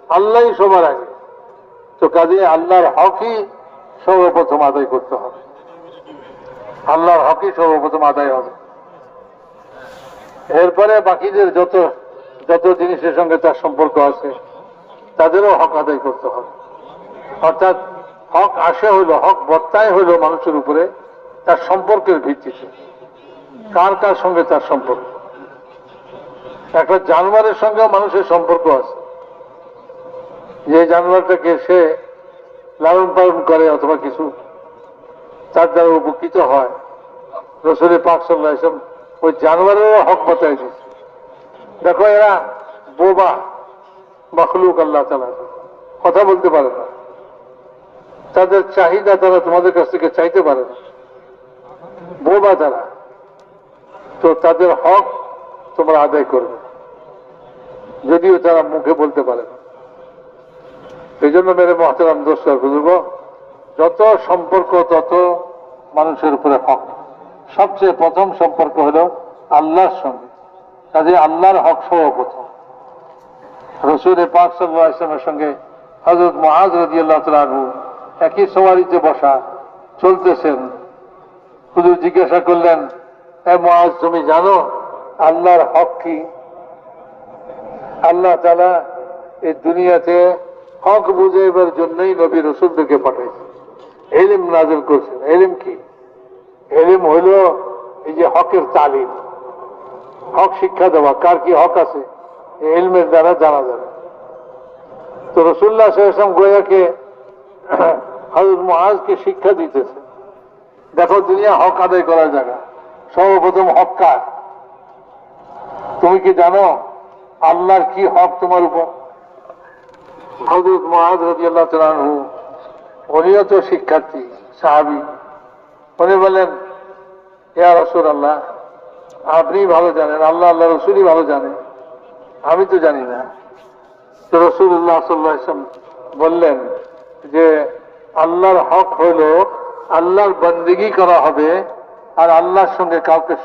আল্লাহই সবার আগে। তো কাজে আল্লাহর হকই সর্বপ্রথম আদায় করতে হবে, আল্লাহর হকই সর্বপ্রথম আদায় হবে। এরপরে বাকিদের যত জিনিসের সঙ্গে তার সম্পর্ক আছে তাদেরও হক আদায় করতে হবে। অর্থাৎ হক আসে হইল, হক বর্তায় হইল মানুষের উপরে তার সম্পর্কের ভিত্তিতে। কার কার সঙ্গে তার সম্পর্ক। একটা জানোয়ারের সঙ্গেও মানুষের সম্পর্ক আছে। যে জানোয়ারটাকে সে লালন পালন করে অথবা কিছু তার দ্বারা উপকৃত হয়, রাসূল পাক সাল্লাল্লাহু আলাইহি ওয়াসাল্লাম ওই জানোয়ারেরও হক বাতায় দিচ্ছে। দেখো এরা বোবা মাখলুক, আল্লাহ তাআলা কথা বলতে পারে না, তাদের চাহিদা তারা তোমাদের কাছ থেকে চাইতে পারে না, বোবা তারা। তো তাদের হক তোমরা আদায় করবে, যদিও তারা মুখে বলতে পারে না। এই জন্য মেরে মোহতারাম দোস্ত বুজুর্গ, যত সম্পর্ক তত মানুষের উপরে হক। সবচেয়ে প্রথম সম্পর্ক হলো আল্লাহর সঙ্গে, কাজে আল্লাহর হক সর্বপ্রথম। রাসূল পাক সাল্লাল্লাহু আলাইহি ওয়াসাল্লামের সঙ্গে হযরত মুআয রাদিয়াল্লাহু তাআলা আনহু একই সওয়ারিতে বসা, চলতেছেন। হুজুর জিজ্ঞাসা করলেন, এ মুআয, তুমি জানো আল্লাহর হক কি? আল্লাহ তাআলা এই দুনিয়াতে হক বুঝাইবার জন্যই নবী রাসূলদেরকে পাঠাইছেন, ইলম নাযিল করছেন। ইলম কি? ইলম হইল এই যে হকের তালিম, হক শিক্ষা দেওয়া। কার কি হক আছে এই ইলমের দ্বারা জানা যাবে। তো রাসূলুল্লাহ সাল্লাল্লাহু আলাইহি ওয়াসাল্লাম গোয়াকে হযরত মুআযকে শিক্ষা দিতেছে, দেখো দুনিয়া হক আদায় করার জায়গা। সর্বপ্রথম হক কার? তুমি কি জানো আল্লাহর কি হক তোমার উপর? হযরত মুআয রাদিয়াল্লাহু তাআলা আনহু, উনিও তো শিক্ষার্থী সাহাবী, উনি বলেন, ইয়া রাসূলুল্লাহ, আপনি ভালো জানেন, আল্লাহ রাসূলই ভালো জানেন, আমি তো জানি না। তো রাসূলুল্লাহ সাল্লাল্লাহু আলাইহি ওয়াসাল্লাম বললেন যে আল্লাহর হক হইল আল্লাহর বন্দেগী করা হবে, আর আল্লাহর সঙ্গে কাউকে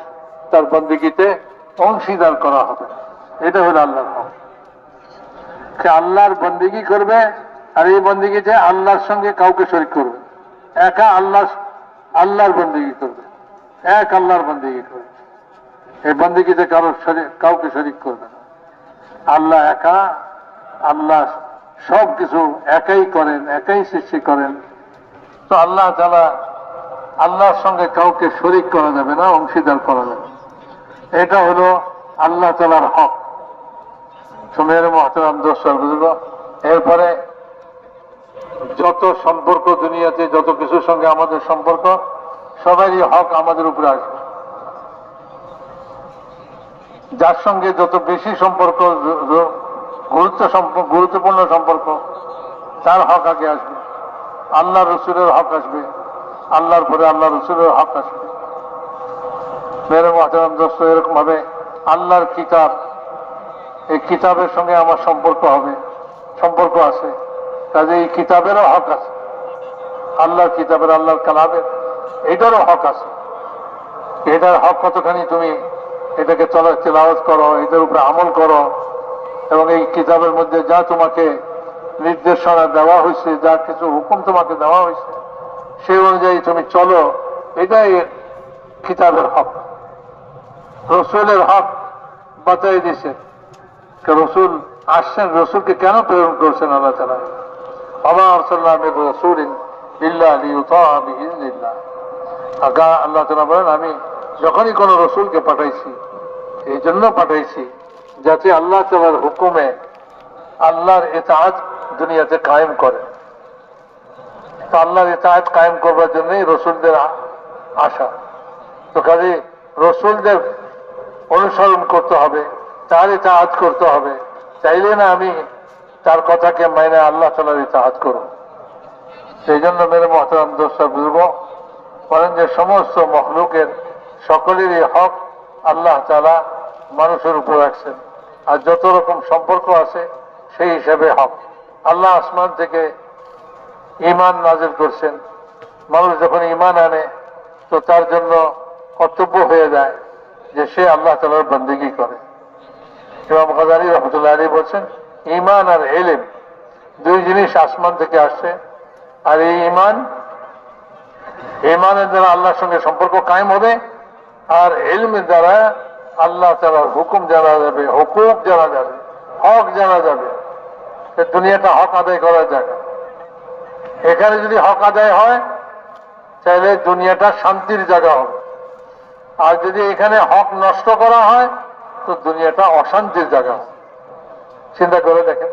তার বন্দেগীতে অংশীদার করা হবে। এটা হলো আল্লাহর হক। সে আল্লাহর বন্দেগী করবে, আর এই বন্দেগীতে আল্লাহর সঙ্গে কাউকে শরীক করবে। একা আল্লাহর বন্দেগী করবে, এক আল্লাহর বন্দেগী করবে। এই বন্দেগীতে কাউকে শরীক করবে না। আল্লাহ একা, আল্লাহ সব কিছু একাই করেন, একাই সৃষ্টি করেন। তো আল্লাহ তাআলা, আল্লাহর সঙ্গে কাউকে শরীক করা যাবে না, অংশীদার করা যাবে। এটা হলো আল্লাহ তাআলার হক। সুমের মুহতারাম দোস্ত বুজুর্গ, এরপরে যত সম্পর্ক দুনিয়াতে, যত কিছুর সঙ্গে আমাদের সম্পর্ক, সবারই হক আমাদের উপরে আসবে। যার সঙ্গে যত বেশি সম্পর্ক, গুরুত্বপূর্ণ সম্পর্ক, তার হক আগে আসবে, আল্লাহ রসুলের হক আসবে, আল্লাহর পরে আল্লাহ রসুলের হক আসবে। মেরে মহতারাম দোস্ত, এরকম ভাবে আল্লাহর কিতাব, এই কিতাবের সঙ্গে আমার সম্পর্ক আছে, কাজে এই কিতাবেরও হক আছে, আল্লাহর কিতাবের, আল্লাহর কালামের এটারও হক আছে। এটার হক কতখানি তুমি এটাকে তেলাওয়াত করো, এটার উপরে আমল করো, এবং এই কিতাবের মধ্যে যা তোমাকে নির্দেশনা দেওয়া হয়েছে, যা কিছু হুকুম তোমাকে দেওয়া হয়েছে, সেই অনুযায়ী তুমি চলো, এটাই কিতাবের হক। রসুলের হক বাঁচাই দিয়েছে। রসুল আসছেন, রসুলকে কেন প্রেরণ করছেন আল্লাহ তাআলা? ওয়া মা আরসালনা মির রাসূলিন ইল্লা লিইউতাআ বিইذنিল্লাহ। আল্লাহ তাআলা বলেন, আমি যখনই কোন রসুলকে পাঠাইছি, এই জন্য পাঠাইছি যাতে আল্লাহ তাআলার হুকুমে আল্লাহর ইতাআত দুনিয়াতে কায়েম করে। তো আল্লাহর ইতাআত কায়েম করবার জন্যই রসুলদের আসা। তো কাজে রসুলদের অনুসরণ করতে হবে, তার ইতাআত করতে হবে। চাইলে না আমি তার কথাকে মাইনে আল্লাহ তাআলার ইতাআত করব। সেই জন্য মেরে মহতারাম দোস্ত বুঝবো, বলেন যে সমস্ত মখলুকের সকলেরই হক আল্লাহ তাআলা মানুষের উপর রাখছেন, আর যত রকম সম্পর্ক আছে সেই হিসাবে হক। আল্লাহ আসমান থেকে ঈমান নাযিল করছেন। মানুষ যখন ঈমান আনে তো তার জন্য কর্তব্য হয়ে যায় যে সে আল্লাহ তাআলার বন্দেগী করে। ইমাম গাযালী রাহমাতুল্লাহ আলাইহি বলছেন, ঈমান আর ইলম দুই জিনিস আসমান থেকে আসছে, আর এই ঈমানের দ্বারা আল্লাহর সঙ্গে সম্পর্ক কায়েম হবে, আর ইলমের দ্বারা আল্লাহ তাআলার হুকুম জানা যাবে, হুকুক জানা যাবে, হক জানা যাবে। দুনিয়াটা হক আদায় করার জায়গা। এখানে যদি হক আদায় হয় তাহলে দুনিয়াটা শান্তির জায়গা হবে, আর যদি এখানে হক নষ্ট করা হয় তো দুনিয়াটা অশান্তির জায়গা হবে। চিন্তা করে দেখেন,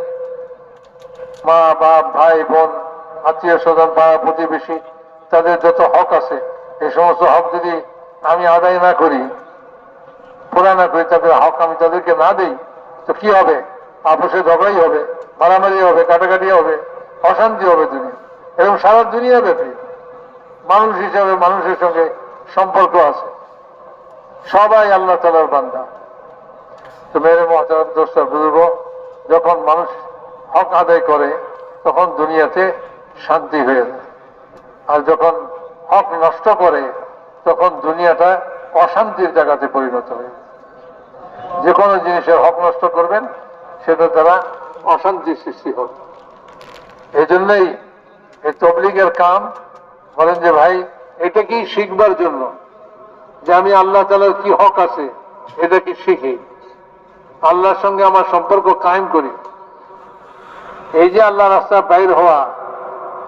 মা বাপ, ভাই বোন, আত্মীয় স্বজন, পাড়া প্রতিবেশী, তাদের যত হক আছে, এই সমস্ত হক যদি আমি আদায় না করি, পুরা না করি, তাদের হক আমি তাদেরকে না দিই, তো কি হবে? আপোষে ঝগড়াই হবে, মারামারি হবে, কাটাকাটি হবে, অশান্তি হবে দুনিয়া। এবং সারা দুনিয়া ব্যাপী মানুষ হিসাবে মানুষের সঙ্গে সম্পর্ক আছে, সবাই আল্লাহ তাআলার বান্দা। তো মেরে মহতারাম দোস্ত বুজুর্গ, যখন মানুষ হক আদায় করে তখন দুনিয়াতে শান্তি হয়ে যায়, আর যখন হক নষ্ট করে তখন দুনিয়াটা অশান্তির জায়গাতে পরিণত হয়ে যায়। যে কোনো জিনিসের হক নষ্ট করবেন সেটা দ্বারা অশান্তির সৃষ্টি হবে। এই জন্যই এই তবলিগের কাম, বলেন যে ভাই এটা কি শিখবার জন্য যে আমি আল্লাহ তাআলার কি হক আছে এটা কি শিখি, আল্লাহর সঙ্গে আমার সম্পর্ক কায়েম করি। এই যে আল্লাহ রাস্তা বাইর হওয়া,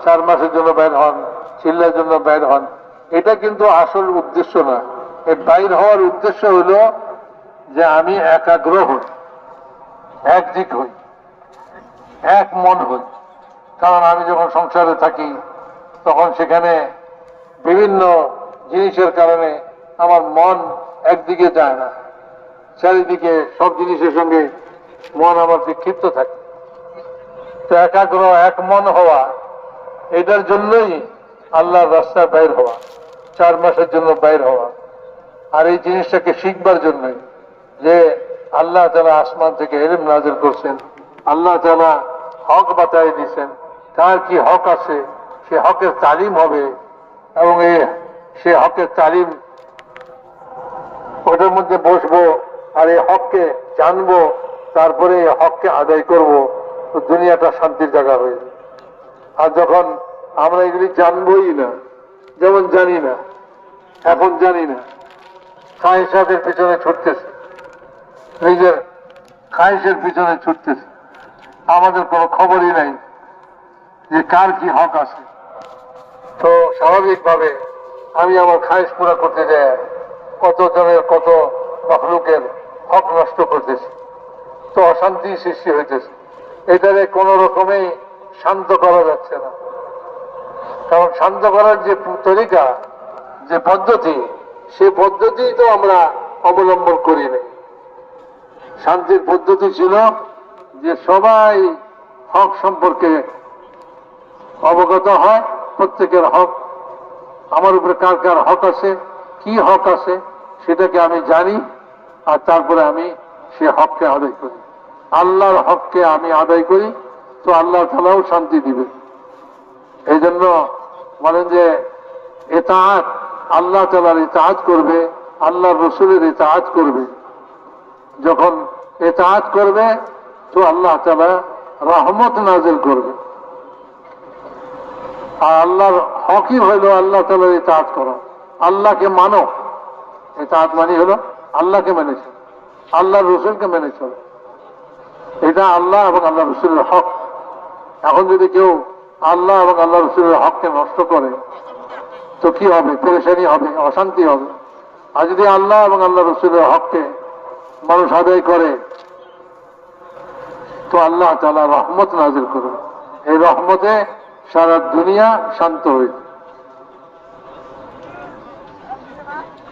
4 মাসের জন্য বাইর হন, চিল্লার জন্য বাইর হন, এটা কিন্তু আসল উদ্দেশ্য না। এই বাইর হওয়ার উদ্দেশ্য হলো যে আমি একাগ্র হই, একদিক হই, এক মন হই। কারণ আমি যখন সংসারে থাকি তখন সেখানে বিভিন্ন জিনিসের কারণে আমার মন একদিকে যায় না, চারিদিকে সব জিনিসের সঙ্গে মন আমার বিক্ষিপ্ত থাকে। তো একাগ্র, এক মন হওয়া, এটার জন্যই আল্লাহর রাস্তায় বাইর হওয়া, 4 মাসের জন্য বাইর হওয়া। আর এই জিনিসটাকে শিখবার জন্যই যে আল্লাহ তাআলা আসমান থেকে ইলম নাযিল করছেন, আল্লাহ তাআলা হক বাতাই দিয়েছেন, তার কি হক আছে সে হকের তালিম হবে, এবং সে হকের তালিম, ওটার মধ্যে বসবো আর এই হককে জানবো, তারপরে এই হককে আদায় করব, তো দুনিয়াটা শান্তির জায়গা হয়ে যাবে। আর যখন আমরা এগুলি জানবোই না, যেমন জানি না, এখন জানি না, খায়েশাতের পিছনে ছুটতেছে, নিজের খায়েশের পিছনে ছুটতেছে, আমাদের কোনো খবরই নাই যে কার কি হক আছে। তো স্বাভাবিকভাবে আমি আমার খায়েশ পুরা করতে যাই কত জনের, কত মখলুকের হক নষ্ট করতেছি, তো অশান্তি সৃষ্টি হইতেছে। এটারে কোনো রকমেই শান্ত করা যাচ্ছে না, কারণ শান্ত করার যে তরিকা, যে পদ্ধতি, সে পদ্ধতি তো আমরা অবলম্বন করি নাই। শান্তির পদ্ধতি ছিল যে সবাই হক সম্পর্কে অবগত হয়, প্রত্যেকের হক, আমার উপরে কার কার হক আছে, কি হক আছে সেটাকে আমি জানি, আর তারপরে আমি সে হককে আদায় করি। আল্লাহর হককে আমি আদায় করি তো আল্লাহ তাআলাও শান্তি দিবে। এই জন্য বলেন যে ইতাআত, আল্লাহ তাআলার ইতাআত করবে, আল্লাহ রসুলের ইতাআত করবে। যখন ইতাআত করবে তো আল্লাহ তাআলা রহমত নাযিল করবে। আর আল্লাহর হকই হইল আল্লাহ তাআলার ইতাআত করো, আল্লাহকে মানো। ইতাআত মানে হলো আল্লাহকে মেনে চলো, আল্লাহর রসুলকে মেনে চলো। এটা আল্লাহ এবং আল্লাহ রসুলের হক। এখন যদি কেউ আল্লাহ এবং আল্লাহ রসুলের হককে নষ্ট করে তো কি হবে? পেরেশানি হবে, অশান্তি হবে। আর যদি আল্লাহ এবং আল্লাহ রসুলের হককে মানুষ আদায় করে তো আল্লাহ তাআলা রহমত নাযিল করবে। এই রহমতে সারা দুনিয়া শান্ত হয়ে যাবে।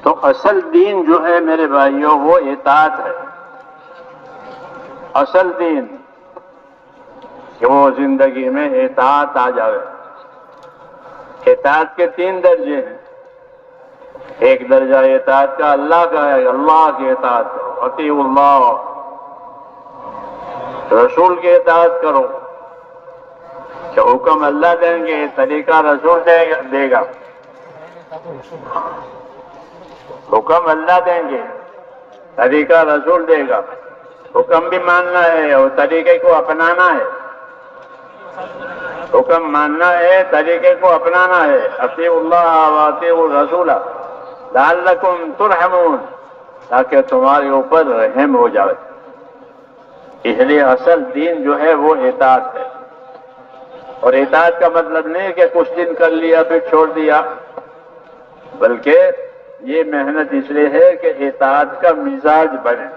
तो असल दीन जो है मेरे भाइयों वो इताअत है। असल दीन कि वो जिंदगी में इताअत आ जाए। इताअत के 3 दर्जे हैं। एक दर्जा इताअत का अल्लाह का है, अल्लाह की इताअत करो, अतीउल्लाह, रसूल की इताअत करो। जो हुक्म अल्लाह देंगे तरीका रसूल देगा। हुक्म अल्लाह देंगे, तरीका रसूल देगा। हुक्म भी मानना है और तरीके को अपनाना है। हुक्म मानना है, तरीके को अपनाना है। अतीउल्लाह व अतीउर रसूल लअल्लकुम तुरहमून, ताकि तुम्हारे ऊपर रहम हो जाए। इसलिए असल दीन जो है वो इताअत है। और इताअत का मतलब नहीं कि कुछ दिन कर लिया फिर छोड़ दिया, बल्कि ये मेहनत इसलिए है कि इताअत का मिजाज बने।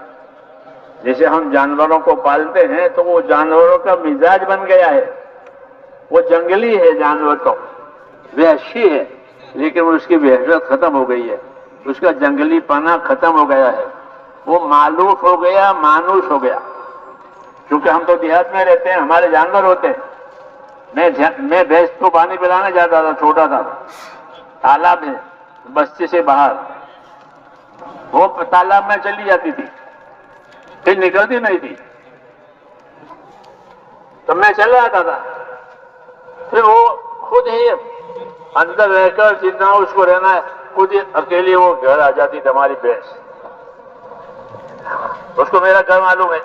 जैसे हम जानवरों को पालते हैं तो वो जानवरों का मिजाज बन गया है। वो जंगली है जानवर, तो वहशी है, लेकिन उसकी वहशत खत्म हो गई है, उसका जंगली पना खत्म हो गया है। वो मालूफ हो गया, मानूस हो गया। क्योंकि हम तो देहात में रहते हैं, हमारे जानवर होते हैं। मैं भैंस को पानी पिलाने जाता था, छोटा था, तालाब में, बस्ती से बाहर। वो तालाब में चली जाती थी, फिर निकलती नहीं थी, तो मैं चला आता था। फिर वो खुद ही अंदर रहकर जितना उसको रहना है, खुद ही अकेली वो घर आ जाती थी हमारी भैंस। उसको मेरा घर मालूम है,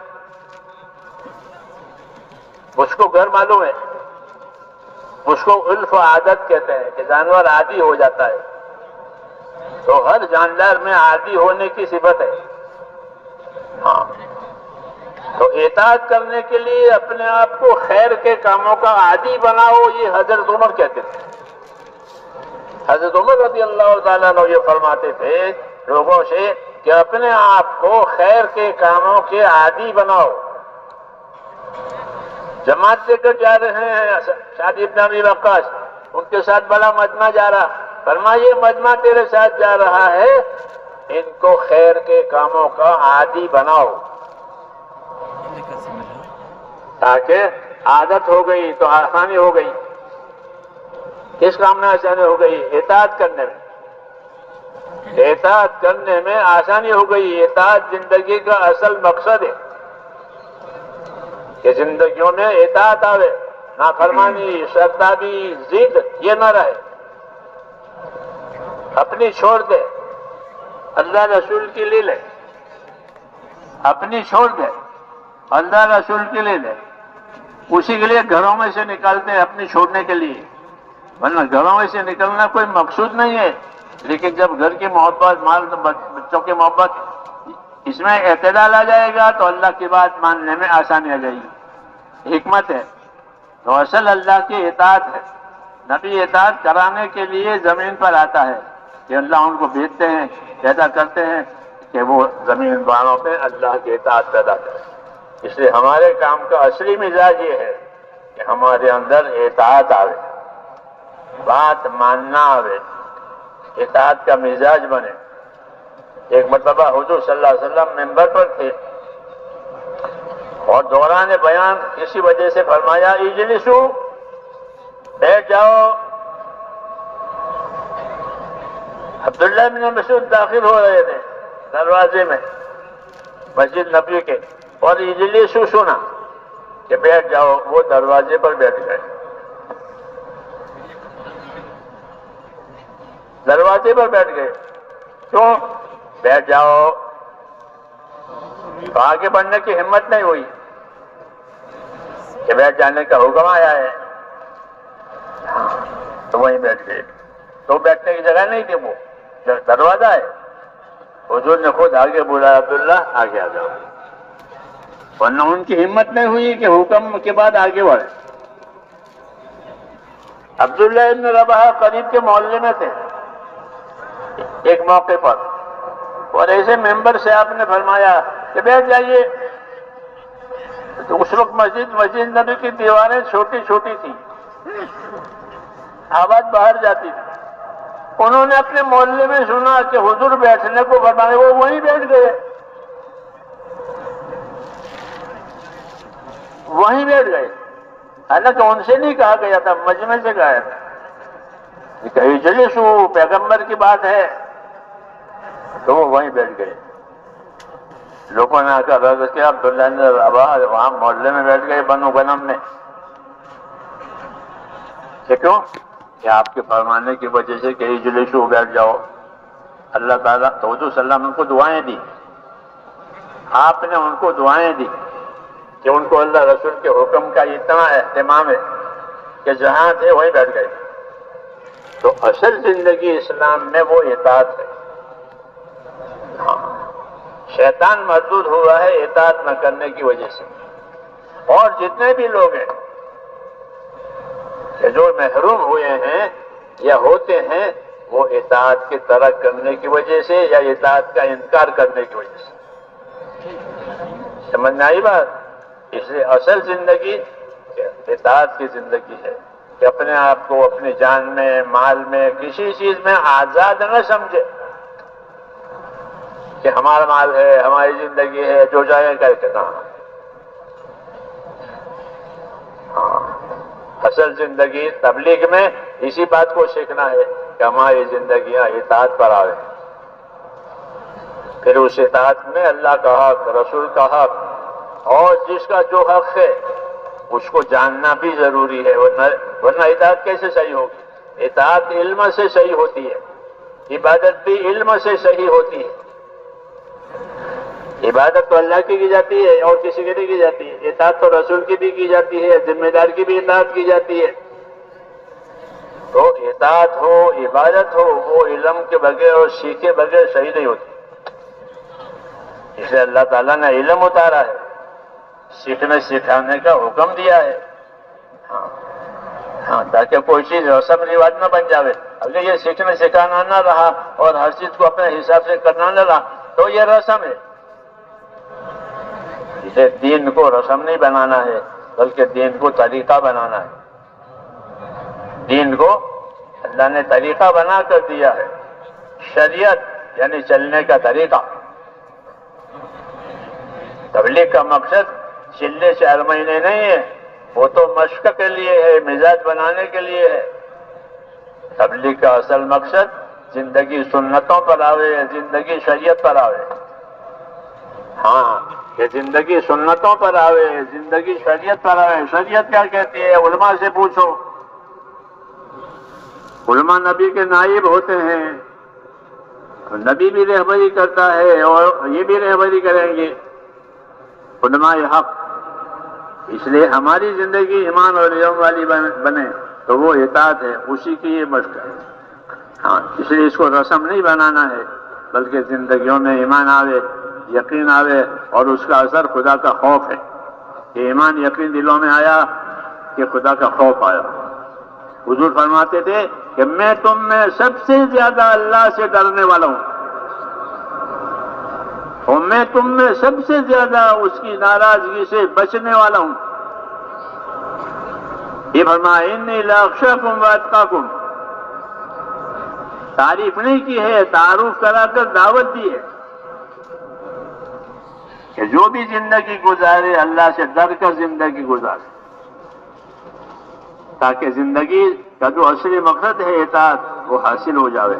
उसको घर मालूम है। उसको उल्फ आदत कहते हैं कि जानवर आदी हो जाता है। तो हर जानदार में आदी होने की सिफत है। हाँ, तो इताअत करने के लिए अपने आप को खैर के कामों का आदी बनाओ, ये हजरत उमर कहते थे। हजरत उमर रज़ी अल्लाह ताला अन्हु ये फरमाते थे लोगों से कि अपने आप को खैर के कामों के आदी बनाओ। जमात लेकर जा रहे हैं साद इब्न अबी वक्कास, उनके साथ बड़ा मजमा जा रहा, फरमाया ये मजमा तेरे साथ जा रहा है, इनको खैर के कामों का आदी बनाओ। ताकि आदत हो गई तो आसानी हो गई। किस काम में आसानी हो गई? इताअत करने में। इताअत करने में आसानी हो गई। इताअत जिंदगी का असल मकसद है कि जिंदगियों में इताअत आवे, नाफरमानी, शर्ताबी, जिद ये न रहे। अपनी छोड़ दे, अल्लाह रसूल की ले ले। अपनी छोड़ दे, अल्लाह रसूल की ले ले। उसी के लिए घरों में से निकालते हैं, अपनी छोड़ने के लिए। वरना घरों में से निकलना कोई मकसूद नहीं है। लेकिन जब घर की मोहब्बत, माल बच्चों की मोहब्बत, इसमें एतदाल आ जाएगा तो अल्लाह की बात मानने में आसानी आ जाएगी। हिकमत है। तो असल अल्लाह की इताअत है। नबी इताअत कराने के लिए जमीन पर आता है कि अल्लाह उनको भेजते हैं, पैदा करते हैं कि वो जमीन वालों पे अल्लाह की इताअत पैदा करे। इसलिए हमारे काम का असली मिजाज ये है कि हमारे अंदर इताअत आवे, बात मानना आवे, इताअत का मिजाज बने। एक मरतबा हुजूर सल्लल्लाहु अलैहि वसल्लम मिंबर पर थे, اور دوران بیان اسی وجہ سے فرمایا اجلسو، بیٹھ جاؤ۔ عبداللہ بن مسعود داخل ہو رہے تھے دروازے میں مسجد نبی کے، اور اجلسو سنا کہ بیٹھ جاؤ، وہ دروازے پر بیٹھ گئے، دروازے پر بیٹھ گئے۔ کیوں بیٹھ جاؤ؟ تو آگے بڑھنے کی ہمت نہیں ہوئی کہ بیٹھ جانے کا حکم آیا ہے، تو وہیں بیٹھ گئے۔ تو بیٹھنے کی جگہ نہیں تھی، وہ دروازہ ہے۔ حضور نے خود آگے بولا عبداللہ آگے آ جاؤ، ورنہ ان کی ہمت نہیں ہوئی کہ حکم کے بعد آگے بڑھے۔ عبداللہ ابن رواحہ قریب کے محلے میں تھے ایک موقع پر، اور ایسے ممبر سے آپ نے فرمایا کہ بیٹھ جائیے۔ تو اس وقت مسجد نبی کی دیواریں چھوٹی چھوٹی تھیں، آواز باہر جاتی تھی۔ انہوں نے اپنے محلے میں سنا کہ حضور بیٹھنے کو فرمایا، وہ وہیں بیٹھ گئے، وہیں بیٹھ گئے۔ حالانکہ ان سے نہیں کہا گیا تھا، مجمع سے کہا تھا کہ اجلسو، پیغمبر کی بات ہے، تو وہ وہیں بیٹھ گئے۔ لوگوں نے آ کر عرض کیا عبداللہ نے وہاں محلے میں بیٹھ گئے بنو غنم میں، کہ کیوں؟ کہ آپ کے فرمانے کی وجہ سے کہ اجلسو، بیٹھ جاؤ۔ اللہ تعالیٰ تو حضور صلی اللہ علیہ وسلم نے ان کو دعائیں دی، آپ نے ان کو دعائیں دی کہ ان کو اللہ رسول کے حکم کا اتنا اہتمام ہے کہ جہاں تھے وہیں بیٹھ گئے۔ تو اصل زندگی اسلام میں وہ اطاعت ہے۔ شیطان مردود ہوا ہے اطاعت نہ کرنے کی وجہ سے، اور جتنے بھی لوگ ہیں کہ جو محروم ہوئے ہیں یا ہوتے ہیں، وہ اطاعت کے ترک کرنے کی وجہ سے یا اطاعت کا انکار کرنے کی وجہ سے۔ سمجھ میں آئی بات؟ اس لیے اصل زندگی اطاعت کی زندگی ہے کہ اپنے آپ کو اپنی جان میں، مال میں، کسی چیز میں آزاد نہ سمجھے کہ ہمارا مال ہے، ہماری زندگی ہے، جو چاہے کر کے۔ اصل زندگی تبلیغ میں اسی بات کو سیکھنا ہے کہ ہماری زندگیاں اطاعت پر آئے، پھر اس اطاعت میں اللہ کا حق، رسول کا حق، اور جس کا جو حق ہے اس کو جاننا بھی ضروری ہے، ورنہ اطاعت کیسے صحیح ہوگی؟ اطاعت علم سے صحیح ہوتی ہے، عبادت بھی علم سے صحیح ہوتی ہے۔ عبادت تو اللہ کی جاتی ہے اور کسی کی نہیں کی جاتی ہے، اطاعت تو رسول کی بھی کی جاتی ہے، ذمہ دار کی بھی اطاعت کی جاتی ہے۔ تو اطاعت ہو، عبادت ہو، وہ علم کے بغیر اور سیکھے بغیر صحیح نہیں ہوتی۔ اسے اللہ تعالیٰ نے علم اتارا ہے، سیکھنے سکھانے کا حکم دیا ہے، تاکہ کوئی چیز رسم رواج نہ بن جاوے۔ اگر یہ سیکھنے سکھانا نہ رہا اور ہر چیز کو اپنے حساب سے کرنا نہ رہا تو یہ رسم ہے۔ اسے دین کو رسم نہیں بنانا ہے، بلکہ دین کو طریقہ بنانا ہے۔ دین کو اللہ نے طریقہ بنا کر دیا ہے، شریعت یعنی چلنے کا طریقہ۔ تبلیغ کا مقصد چلے 4 مہینے نہیں ہے، وہ تو مشق کے لیے ہے، مزاج بنانے کے لیے ہے۔ تبلیغ کا اصل مقصد زندگی سنتوں پر آوے، زندگی شریعت پر آوے۔ کہ زندگی سنتوں پر آوے، زندگی شریعت پر آوے۔ شریعت کیا کہتی ہے؟ علماء سے پوچھو، علماء نبی کے نائب ہوتے ہیں، نبی بھی رہبری کرتا ہے اور یہ بھی رہبری کریں گے، علماء حق۔ اس لیے ہماری زندگی ایمان اور علم والی بنے تو وہ اطاعت ہے، اسی کی یہ مشق ہے۔ اس لیے اس کو رسم نہیں بنانا ہے، بلکہ زندگیوں میں ایمان آوے، یقین آوے، اور اس کا اثر خدا کا خوف ہے کہ ایمان یقین دلوں میں آیا کہ خدا کا خوف آیا۔ حضور فرماتے تھے کہ میں تم میں سب سے زیادہ اللہ سے ڈرنے والا ہوں، اور میں تم میں سب سے زیادہ اس کی ناراضگی سے بچنے والا ہوں۔ یہ فرمایا انی لاخشاکم واتقاکم، تعریف نہیں کی ہے، تعارف کرا کر دعوت دی ہے کہ جو بھی زندگی گزارے اللہ سے ڈر کر زندگی گزارے، تاکہ زندگی کا جو اصلی مقصد ہے اطاعت وہ حاصل ہو جاوے۔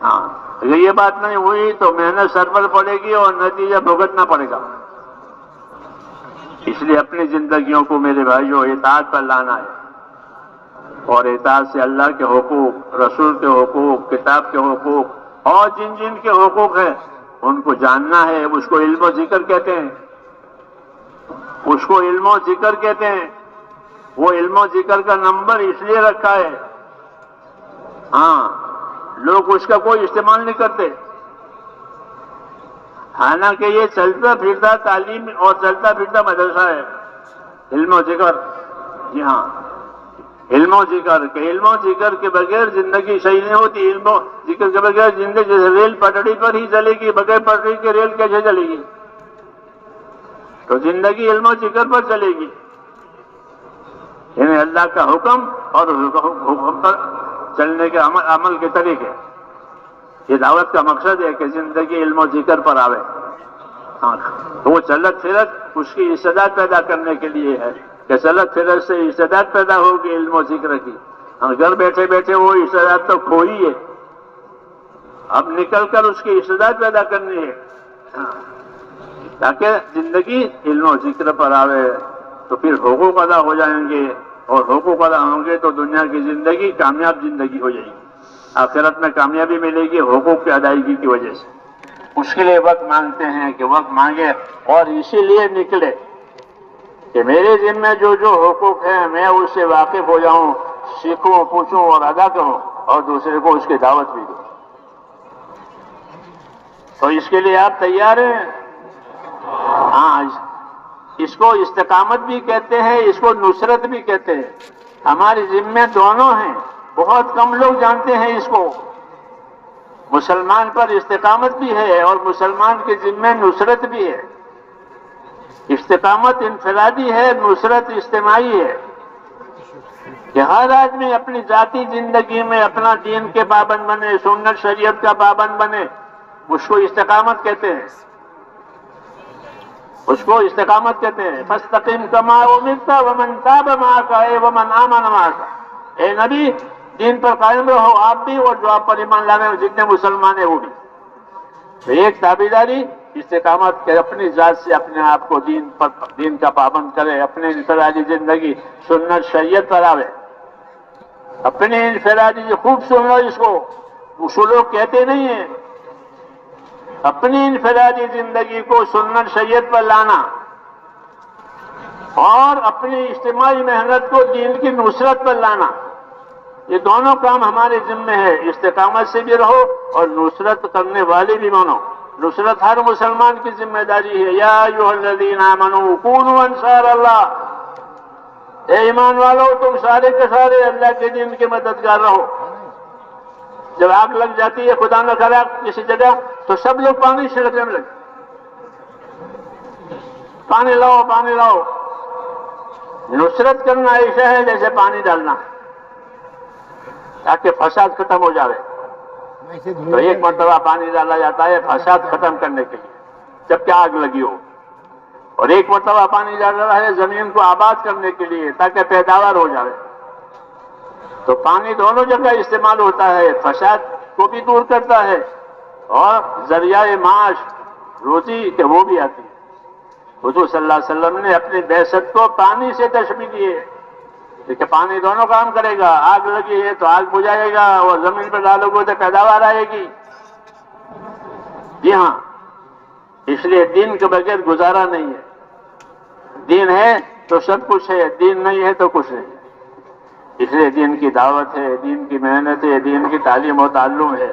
ہاں، اگر یہ بات نہیں ہوئی تو محنت سر پر پڑے گی اور نتیجہ بھگتنا پڑے گا۔ اس لیے اپنی زندگیوں کو میرے بھائیوں اطاعت پر لانا ہے، اور اطاعت سے اللہ کے حقوق، رسول کے حقوق، کتاب کے حقوق اور جن جن کے حقوق ہیں ان کو جاننا ہے۔ اس کو علم و ذکر کہتے ہیں، اس کو علم و ذکر کہتے ہیں۔ وہ علم و ذکر کا نمبر اس لیے رکھا ہے، ہاں، لوگ اس کا کوئی استعمال نہیں کرتے، حالانکہ یہ چلتا پھرتا تعلیم اور چلتا پھرتا مدرسہ ہے، علم و ذکر۔ جی ہاں، علم و ذکر کہ علم و ذکر کے بغیر زندگی صحیح نہیں ہوتی۔ علم و ذکر کے بغیر زندگی جیسے ریل پٹڑی پر ہی چلے گی، بغیر پٹڑی کے ریل کیسے چلے گی؟ تو زندگی علم و ذکر پر چلے گی، یعنی اللہ کا حکم اور حکم پر چلنے کے عمل کے طریقے۔ یہ دعوت کا مقصد ہے کہ زندگی علم و ذکر پر آوے۔ ہاں، تو وہ چلت پھرت اس کی استعداد پیدا کرنے کے لیے ہے کہ چلت پھرت سے استعداد پیدا ہوگی علم و ذکر کی۔ گھر بیٹھے بیٹھے وہ استعداد تو کھوئی ہے، اب نکل کر اس کی استعداد پیدا کرنی ہے، تاکہ زندگی علم و ذکر پر آوے، تو پھر حقوق ادا ہو جائیں گے، اور حقوق ادا ہوں گے تو دنیا کی زندگی کامیاب زندگی ہو جائے گی، آخرت میں کامیابی ملے گی حقوق کی ادائیگی کی وجہ سے۔ اس کے لیے وقت مانگتے ہیں کہ وقت مانگے، اور اسی لیے نکلے کہ میرے ذمہ جو جو حقوق ہیں میں اس سے واقف ہو جاؤں، سیکھوں، پوچھوں اور ادا کروں، اور دوسرے کو اس کی دعوت بھی دوں۔ تو اس کے لیے آپ تیار ہیں؟ ہاں، اس کو استقامت بھی کہتے ہیں، اس کو نصرت بھی کہتے ہیں۔ ہمارے ذمہ دونوں ہیں، بہت کم لوگ جانتے ہیں اس کو۔ مسلمان پر استقامت بھی ہے اور مسلمان کے ذمہ نصرت بھی ہے۔ استقامت انفرادی ہے، نصرت اجتماعی ہے، کہ ہر آدمی اپنی ذاتی زندگی میں اپنا دین کے پابند بنے، سنت شریعت کا پابند بنے، اس کو استقامت کہتے ہیں، اس کو استقامت کہتے ہیں۔ فاستقم کما امرت ومن تاب معك ومن آمن معك، اے نبی دین پر قائم رہو، آپ بھی اور جو آپ پر ایمان لانے جتنے مسلمان ہیں وہ بھی۔ تو ایک تابعداری استقامت کہ اپنی ذات سے اپنے آپ کو دین کا پابند کرے، اپنے انفرادی زندگی سنت شریعت پر آوے، اپنے انفرادی خوب سن لو اس کو، اصول لوگ کہتے نہیں ہیں، اپنی انفرادی زندگی کو سنت شریعت پر لانا اور اپنی اجتماعی محنت کو دین کی نصرت پر لانا، یہ دونوں کام ہمارے ذمہ ہے۔ استقامت سے بھی رہو اور نصرت کرنے والے بھی بنو۔ نصرت ہر مسلمان کی ذمہ داری ہے۔ یا ایھا الذین آمنوا کونوا انصار اللہ، اے ایمان والو تم سارے کے سارے اللہ کے دین کے مددگار رہو۔ جب آگ لگ جاتی ہے خدا نہ کرے کسی جگہ تو سب لوگ پانی چھڑکنے میں لگے، پانی لاؤ پانی لاؤ۔ نصرت کرنا ایسا ہے جیسے پانی ڈالنا، تاکہ فساد ختم ہو جاوے۔ تو ایک مرتبہ پانی ڈالا جاتا ہے فساد ختم کرنے کے لیے جبکہ آگ لگی ہو، اور ایک مرتبہ پانی ڈالا ہے زمین کو آباد کرنے کے لیے تاکہ پیداوار ہو جائے۔ تو پانی دونوں جگہ استعمال ہوتا ہے، فساد کو بھی دور کرتا ہے اور ذریعہ معاش روزی کہ وہ بھی آتی ہے۔ حضور صلی اللہ علیہ وسلم نے اپنی بعثت کو پانی سے تشبیہ دی ہے کہ پانی دونوں کام کرے گا، آگ لگی ہے تو آگ بجھائے گا اور زمین پر ڈالو گے تو پیداوار آئے گی۔ جی ہاں، اس لیے دین کے بغیر گزارا نہیں ہے۔ دین ہے تو سب کچھ ہے، دین نہیں ہے تو کچھ نہیں۔ اس لیے دین کی دعوت ہے، دین کی محنت ہے، دین کی تعلیم و تعلم ہے۔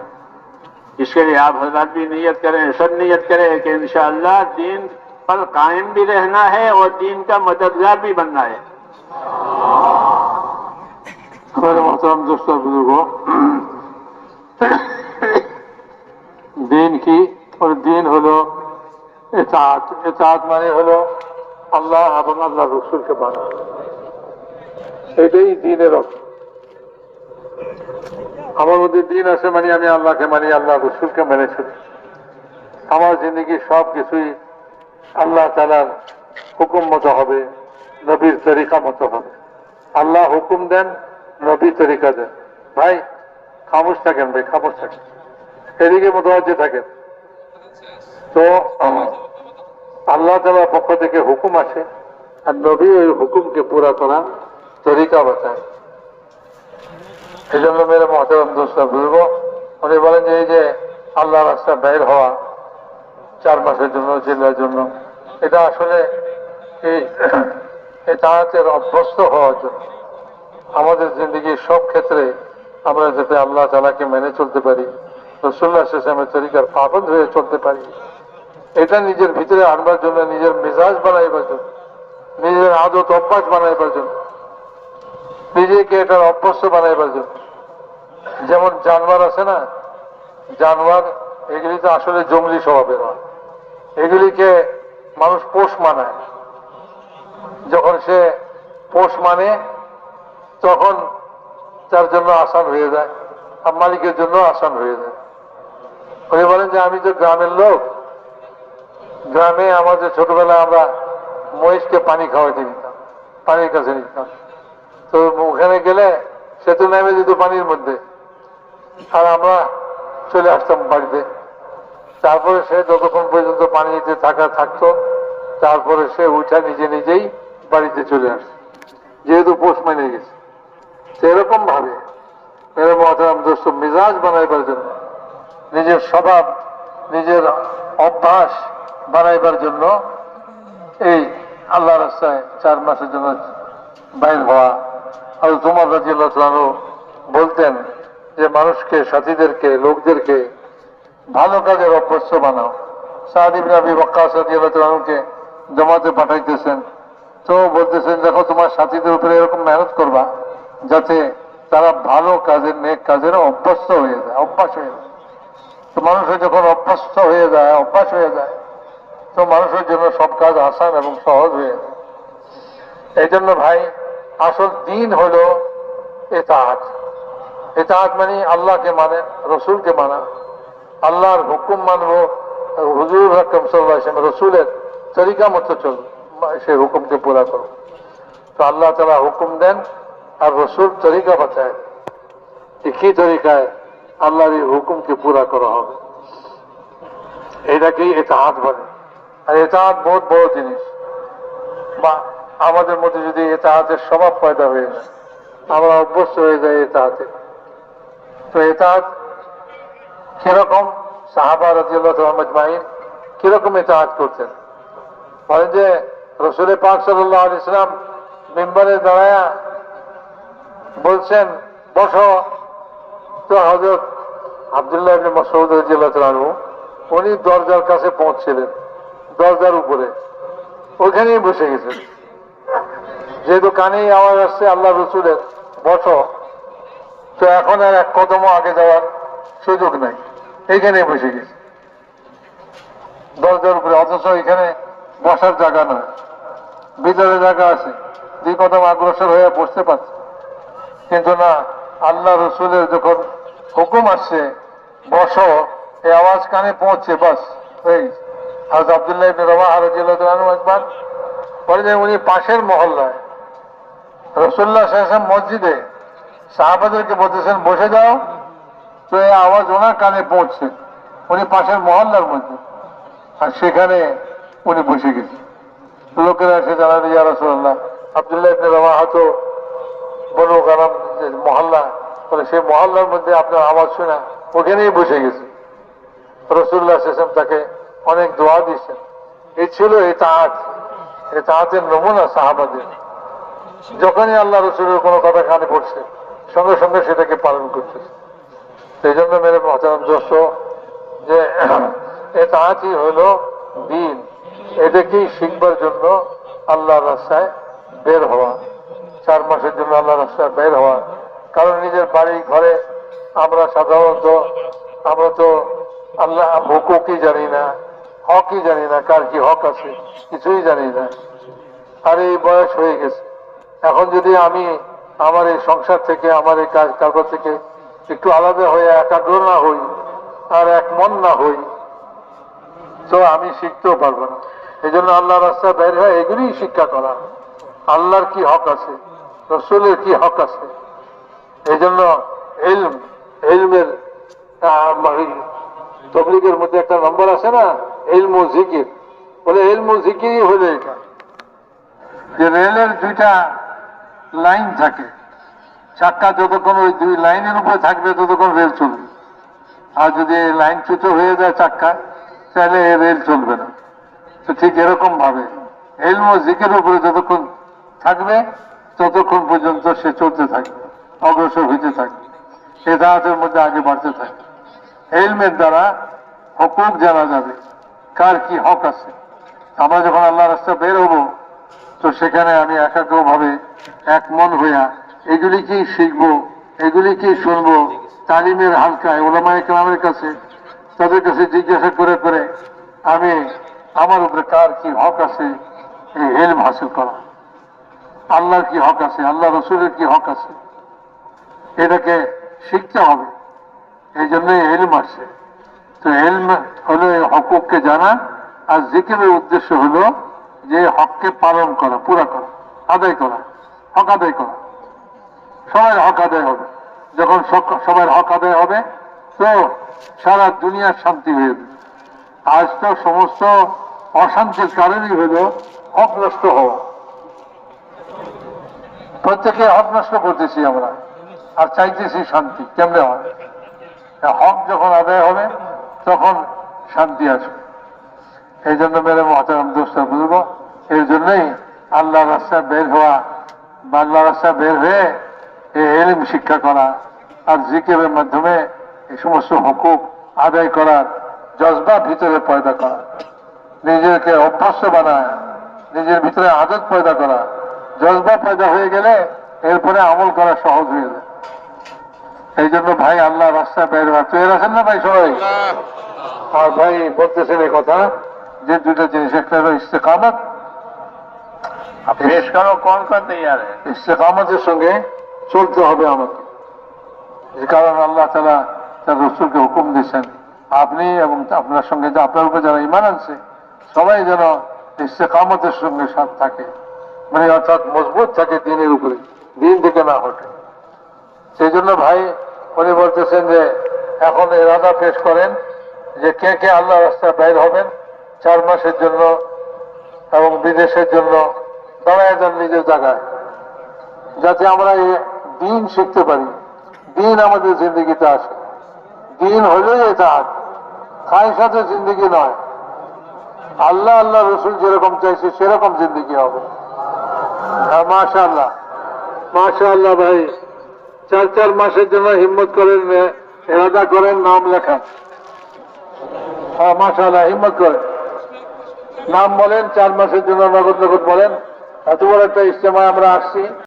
اس کے لیے آپ حضرات بھی نیت کریں، سب نیت کریں کہ انشاءاللہ دین پر قائم بھی رہنا ہے اور دین کا مددگار بھی بننا ہے۔ ہمارے محترم دوستوں بزرگوں، دین کی اور دین হলো اطاعت، اطاعت মানে হলো আল্লাহ এবং আল্লাহ রসুলকে মানা, এটাই দিনের অর্থ। আমার মধ্যে দিন আছে মানে আমি আল্লাহকে মানি, আল্লাহ রসুলকে মেনে চলি। আমার জিন্দগি সব কিছুই আল্লাহ তাআলার হুকুম মতো হবে, নবীর তরিকা মতো হবে। আল্লাহ হুকুম দেন, নবী তরিকা দেন। ভাই খামোশ থাকেন, ভাই খামোশ থাকেন, এদিকে মোতওয়াজ্জে থাকেন। তো আল্লাহ তাআলার পক্ষ থেকে হুকুম আসে, আর নবী ওই হুকুমকে পুরা করার তরিকা বাতায়। এই জন্য মেরে মহতারাম দোস্তরা বুঝবো, উনি বলেন যে এই যে আল্লাহ রাস্তা বের হওয়া 4 মাসের জন্য, জিল্লার জন্য, এটা আসলে এই তাহাতের অভ্যস্ত হওয়ার জন্য, আমাদের জিন্দগির সব ক্ষেত্রে আমরা যাতে আল্লাহ তাআলাকে মেনে চলতে পারি, রাসূলুল্লাহ সাল্লাল্লাহু আলাইহি ওয়াসাল্লামের তরিকার পাবন্দ হয়ে চলতে পারি, এটা নিজের ভিতরে আনবার জন্য, নিজের মেজাজ বানাইবার জন্য, নিজের আদত অভ্যাস বানাইবার জন্য, নিজেকে এটার অভ্যস্ত বানাইবার জন্য। যেমন জানোয়ার আছে না, জানোয়ার এগুলি তো আসলে জঙ্গলি স্বভাবের হয়, এগুলিকে মানুষ পোষ মানায়। যখন সে পোষ মানে তখন তার জন্য আসান হয়ে যায়, আর মালিকের জন্য আসান হয়ে যায়। উনি বলেন যে আমি তো গ্রামের লোক, গ্রামে আমাদের ছোটবেলায় আমরা মহিষকে পানি খাওয়াইতে নিতাম, পানির কাছে নিতাম। তো ওখানে গেলে সে তো নেমে যেত পানির মধ্যে, আর আমরা চলে আসতাম বাড়িতে। তারপরে সে যতক্ষণ পর্যন্ত পানিতে থাকতো, তারপরে সে উঠা নিজে নিজেই বাড়িতে চলে আসতো, যেহেতু পোষ মেনে গেছে। সেরকম ভাবে মেরে মহতারাম দোস্ত, মিজাজ বানাইবার জন্য, নিজের স্বভাব, নিজের অভ্যাস বানাইবার জন্য এই আল্লাহ রাস্তায় 4 মাসের জন্য বাইর হওয়া। আর ওমর রাদিয়াল্লাহু আনহু বলতেন যে মানুষকে, সাথীদেরকে, লোকদেরকে ভালো কাজের অভ্যস্ত বানাও। সাদ ইবনে আবি ওয়াক্কাস রাদিয়াল্লাহু আনহুকে জমাতে পাঠাইতেছেন, তো বলতেছেন দেখো তোমার সাথীদের উপরে এরকম মেহনত করবা যাতে তারা ভালো কাজের, নেক কাজের অভ্যস্ত হয়ে যায়, অভ্যাস হয়ে যায়। তো মানুষের যখন অভ্যস্ত হয়ে যায়, অভ্যাস হয়ে যায়, তো মানুষের জন্য সব কাজ আসান এবং সহজ হয়ে যায়। এই জন্য ভাই আসল দিন হলো ইতাআত। ইতাআত মানে আল্লাহকে মানে, রসুলকে মানা, আল্লাহর হুকুম মানবো, হুজুর আকরাম সাল্লাল্লাহু আলাইহি ওয়াসাল্লাম রসুলের তরিকা মতো চল, সেই হুকুমকে পুরা করো। তো আল্লাহ তাআলা হুকুম দেন আর রসুল তরিকা বাতায়, কি তরিকায় আল্লাহর এই হুকুমকে পুরা করা হবে, এটাকেই ইতাআত বলে। আর ইতাআত বহুত বড় জিনিস। বা আমাদের মধ্যে যদি ইতাআতের স্বভাব পয়দা হয়ে যায়, আমরা অভ্যস্ত হয়ে যাই ইতাআতে। তো ইতাআত কিরকম, সাহাবা রাদিয়াল্লাহু তাআলা আজমাইন কিরকম ইতাআত করতেন, বলেন যে রাসূল পাক সাল্লাল্লাহু আলাইহি ওয়াসাল্লাম মিম্বরে দাঁড়ায়া বলছেন বসো, তো হযরত আব্দুল্লাহ ইবনে মাসউদ রাদিয়াল্লাহু তাআলা আনহু উনি দরজার কাছে পৌঁছছিলেন, দরজার উপরে, ওইখানেই বসে গেছেন। যেহেতু কানেই আওয়াজ আসছে আল্লাহ রসুলের বসো, তো এখন আর এক কদমও আগে যাওয়ার সুযোগ নাই, এইখানে বসে গেছে দরজার উপরে। অথচ এখানে বসার জায়গা নয়, ভিতরে জায়গা আছে, 2 কদম অগ্রসর হয়ে বসতে পারছে, কিন্তু না, আল্লাহ রসুলের যখন হুকুম আসছে বসো, এই আওয়াজ কানে পৌঁছছে, বাস হয়ে গেছে। হযরত আব্দুল্লাহ ইবনে রাওয়াহা রাদিয়াল্লাহু আনহু একবার বলে যে উনি পাশের মহল্লায় রাসূলুল্লাহ সাল্লাল্লাহু আলাইহি ওয়াসাল্লাম মসজিদে সাহাবাদেরকে বলতেছেন বসে যাও, তো এই আওয়াজ ওনার কানে পৌঁছছে, উনি পাশের মহল্লার মধ্যে, আর সেখানে উনি বসে গেছেন। লোকেরা এসে জানালেন ইয়া রাসূলুল্লাহ, আব্দুল্লাহ ইবনে রাওয়াহা তো বনু গানম মহল্লা, বলে সেই মহল্লার মধ্যে আপনার আওয়াজ শোনা ওখানেই বসে গেছে। রাসূলুল্লাহ সাল্লাল্লাহু আলাইহি ওয়াসাল্লাম তাকে অনেক দোয়া দিয়েছেন। এই ছিল ইতাআত, ইতাআতের নমুনা সাহাবাদের। যখনই আল্লাহ রসুলের কোনো কথা কানে পড়ছে সঙ্গে সঙ্গে সেটাকে পালন করতেছে। সেই জন্য মেরে মহতারাম দোস্ত, যে ইতাআতই হলো দ্বীন, এটাকেই শিখবার জন্য আল্লাহর রাস্তায় বের হওয়া, 4 মাসের জন্য আল্লাহর রাস্তায় বের হওয়া। কারণ নিজের বাড়ি ঘরে আমরা সাধারণত, আমরা তো আল্লাহ হুকুকই জানি না, হকই জানি না, কার কি হক আছে কিছুই জানি না। আর এই বয়স হয়ে গেছে, এখন যদি আমি আমার এই সংসার থেকে, আমার এই কাগজ থেকে একটু আলাদা হয়ে একাগ্র না হই আর এক মন না হই, তো আমি শিখতেও পারবো না। এই জন্য আল্লাহ রাস্তা বের হয় এগুলিই শিক্ষা করা, আল্লাহর কি হক আছে, রসুলের কি হক আছে। এই জন্য এলমের তবলিগের মধ্যে একটা নম্বর আছে না, এলম ও জিকির, বলে এলম ও জিকিরই হলো এটা, যে রেলের দুইটা লাইন থাকে, চাক্কা যতক্ষণ ওই দুই লাইনের উপরে থাকবে ততক্ষণ রেল চলবে, আর যদি লাইন চ্যুত হয়ে যায় চাক্কা, তাহলে রেল চলবে না। তো ঠিক এরকম ভাবে এলম ও জিকিরের উপরে যতক্ষণ থাকবে ততক্ষণ পর্যন্ত সে চলতে থাকবে, অগ্রসর হইতে থাকবে, হেদায়েতের মধ্যে আগে বাড়তে থাকবে। এলমের দ্বারা হকুক জানা যাবে, কার কি হক আছে। আমরা যখন আল্লাহ রাস্তা বের হব, তো সেখানে আমি একাগ্রভাবে এক মন হইয়া এগুলিকেই শিখবো, এগুলিকেই শুনবো, তালিমের হালকায় ওলামায়ে কেরামের কাছে, তাদের কাছে জিজ্ঞাসা করে করে আমি আমার উপরে কার কি হক আছে এই এলম হাসিল করা, আল্লাহর কি হক আছে, আল্লাহ রসুলের কি হক আছে, এটাকে শিখতে হবে। এই জন্যই এলম আসছে। তো এলম হলো এই হকুককে জানা, আর জিকিরের উদ্দেশ্য হলো যে হককে পালন করা, পুরা করা, আদায় করা, হক আদায় করা। সবার হক আদায় হবে। যখন সবার হক আদায় হবে তো সারা দুনিয়ার শান্তি হয়ে যাবে। আজ তো সমস্ত অশান্তির কারণই হলো হক নষ্ট হওয়া। প্রত্যেকে হক নষ্ট করতেছি আমরা, আর চাইতেছি শান্তি। কেমনে হয়? হক যখন আদায় হবে তখন শান্তি আসবে। এই জন্য মেরে মহতারাম দোস্ত বুঝবো, এর জন্যই আল্লাহ রাস্তায় বের হওয়া, বা আল্লাহ রাস্তায় বের হয়ে এই এলিম শিক্ষা করা, আর জিকিরের মাধ্যমে এই সমস্ত হুকুক আদায় করার জজবা ভিতরে পয়দা করা, নিজেকে অভ্যস্ত বানায়, নিজের ভিতরে আদত পয়দা করা। জজবা পয়দা হয়ে গেলে এরপরে আমল করা সহজ হয়ে যায়। এই জন্য ভাই আল্লাহ রাস্তায় বের হওয়া, তৈরি আছেন না ভাই সবাই? আর ভাই বলতেছেন এই কথা যে দুটো জিনিস, একটা হলো ইস্তেকামত, पेश करो कौन सा तैयार है। ইস্তেকামতের সঙ্গে চলতে হবে আমাকে। যে কারণ আল্লাহ তাআলা তার রাসূলকে হুকুম দিয়েছেন, আপনি এবং আপনার সঙ্গে যে আপনার উপর যারা ঈমান আনছে সবাই যেন ইস্তেকামতের সঙ্গে সাথ থাকে, মানে অর্থাৎ মজবুত থাকে দিনের উপরে, দিন থেকে না হটে। সেই জন্য ভাই উনি বলতেছেন যে এখন ইরাদা পেশ করেন যে কে কে আল্লাহ রাস্তায় বাইর হবেন 4 মাসের জন্য এবং বিদেশের জন্য, দাঁড়ায় যান নিজের জায়গায়, যাতে আমরা এই দিন শিখতে পারি, দিন আমাদের জিন্দগিতে আসে। দিন হলেই ইতাআত, খায়সাতে জিন্দগি নয়। আল্লাহ আল্লাহ রসুল যেরকম চাইছে সেরকম জিন্দগি হবে। মাশাআল্লাহ মাশাআল্লাহ ভাই, 4 মাসের জন্য হিম্মত করেন, ইরাদা করেন, নাম লেখান। হ্যাঁ মাশাআল্লাহ, হিম্মত করেন, নাম বলেন, 4 মাসের জন্য নগদ নগদ বলেন। এত বড় একটা ইজতেমায় আমরা আসছি।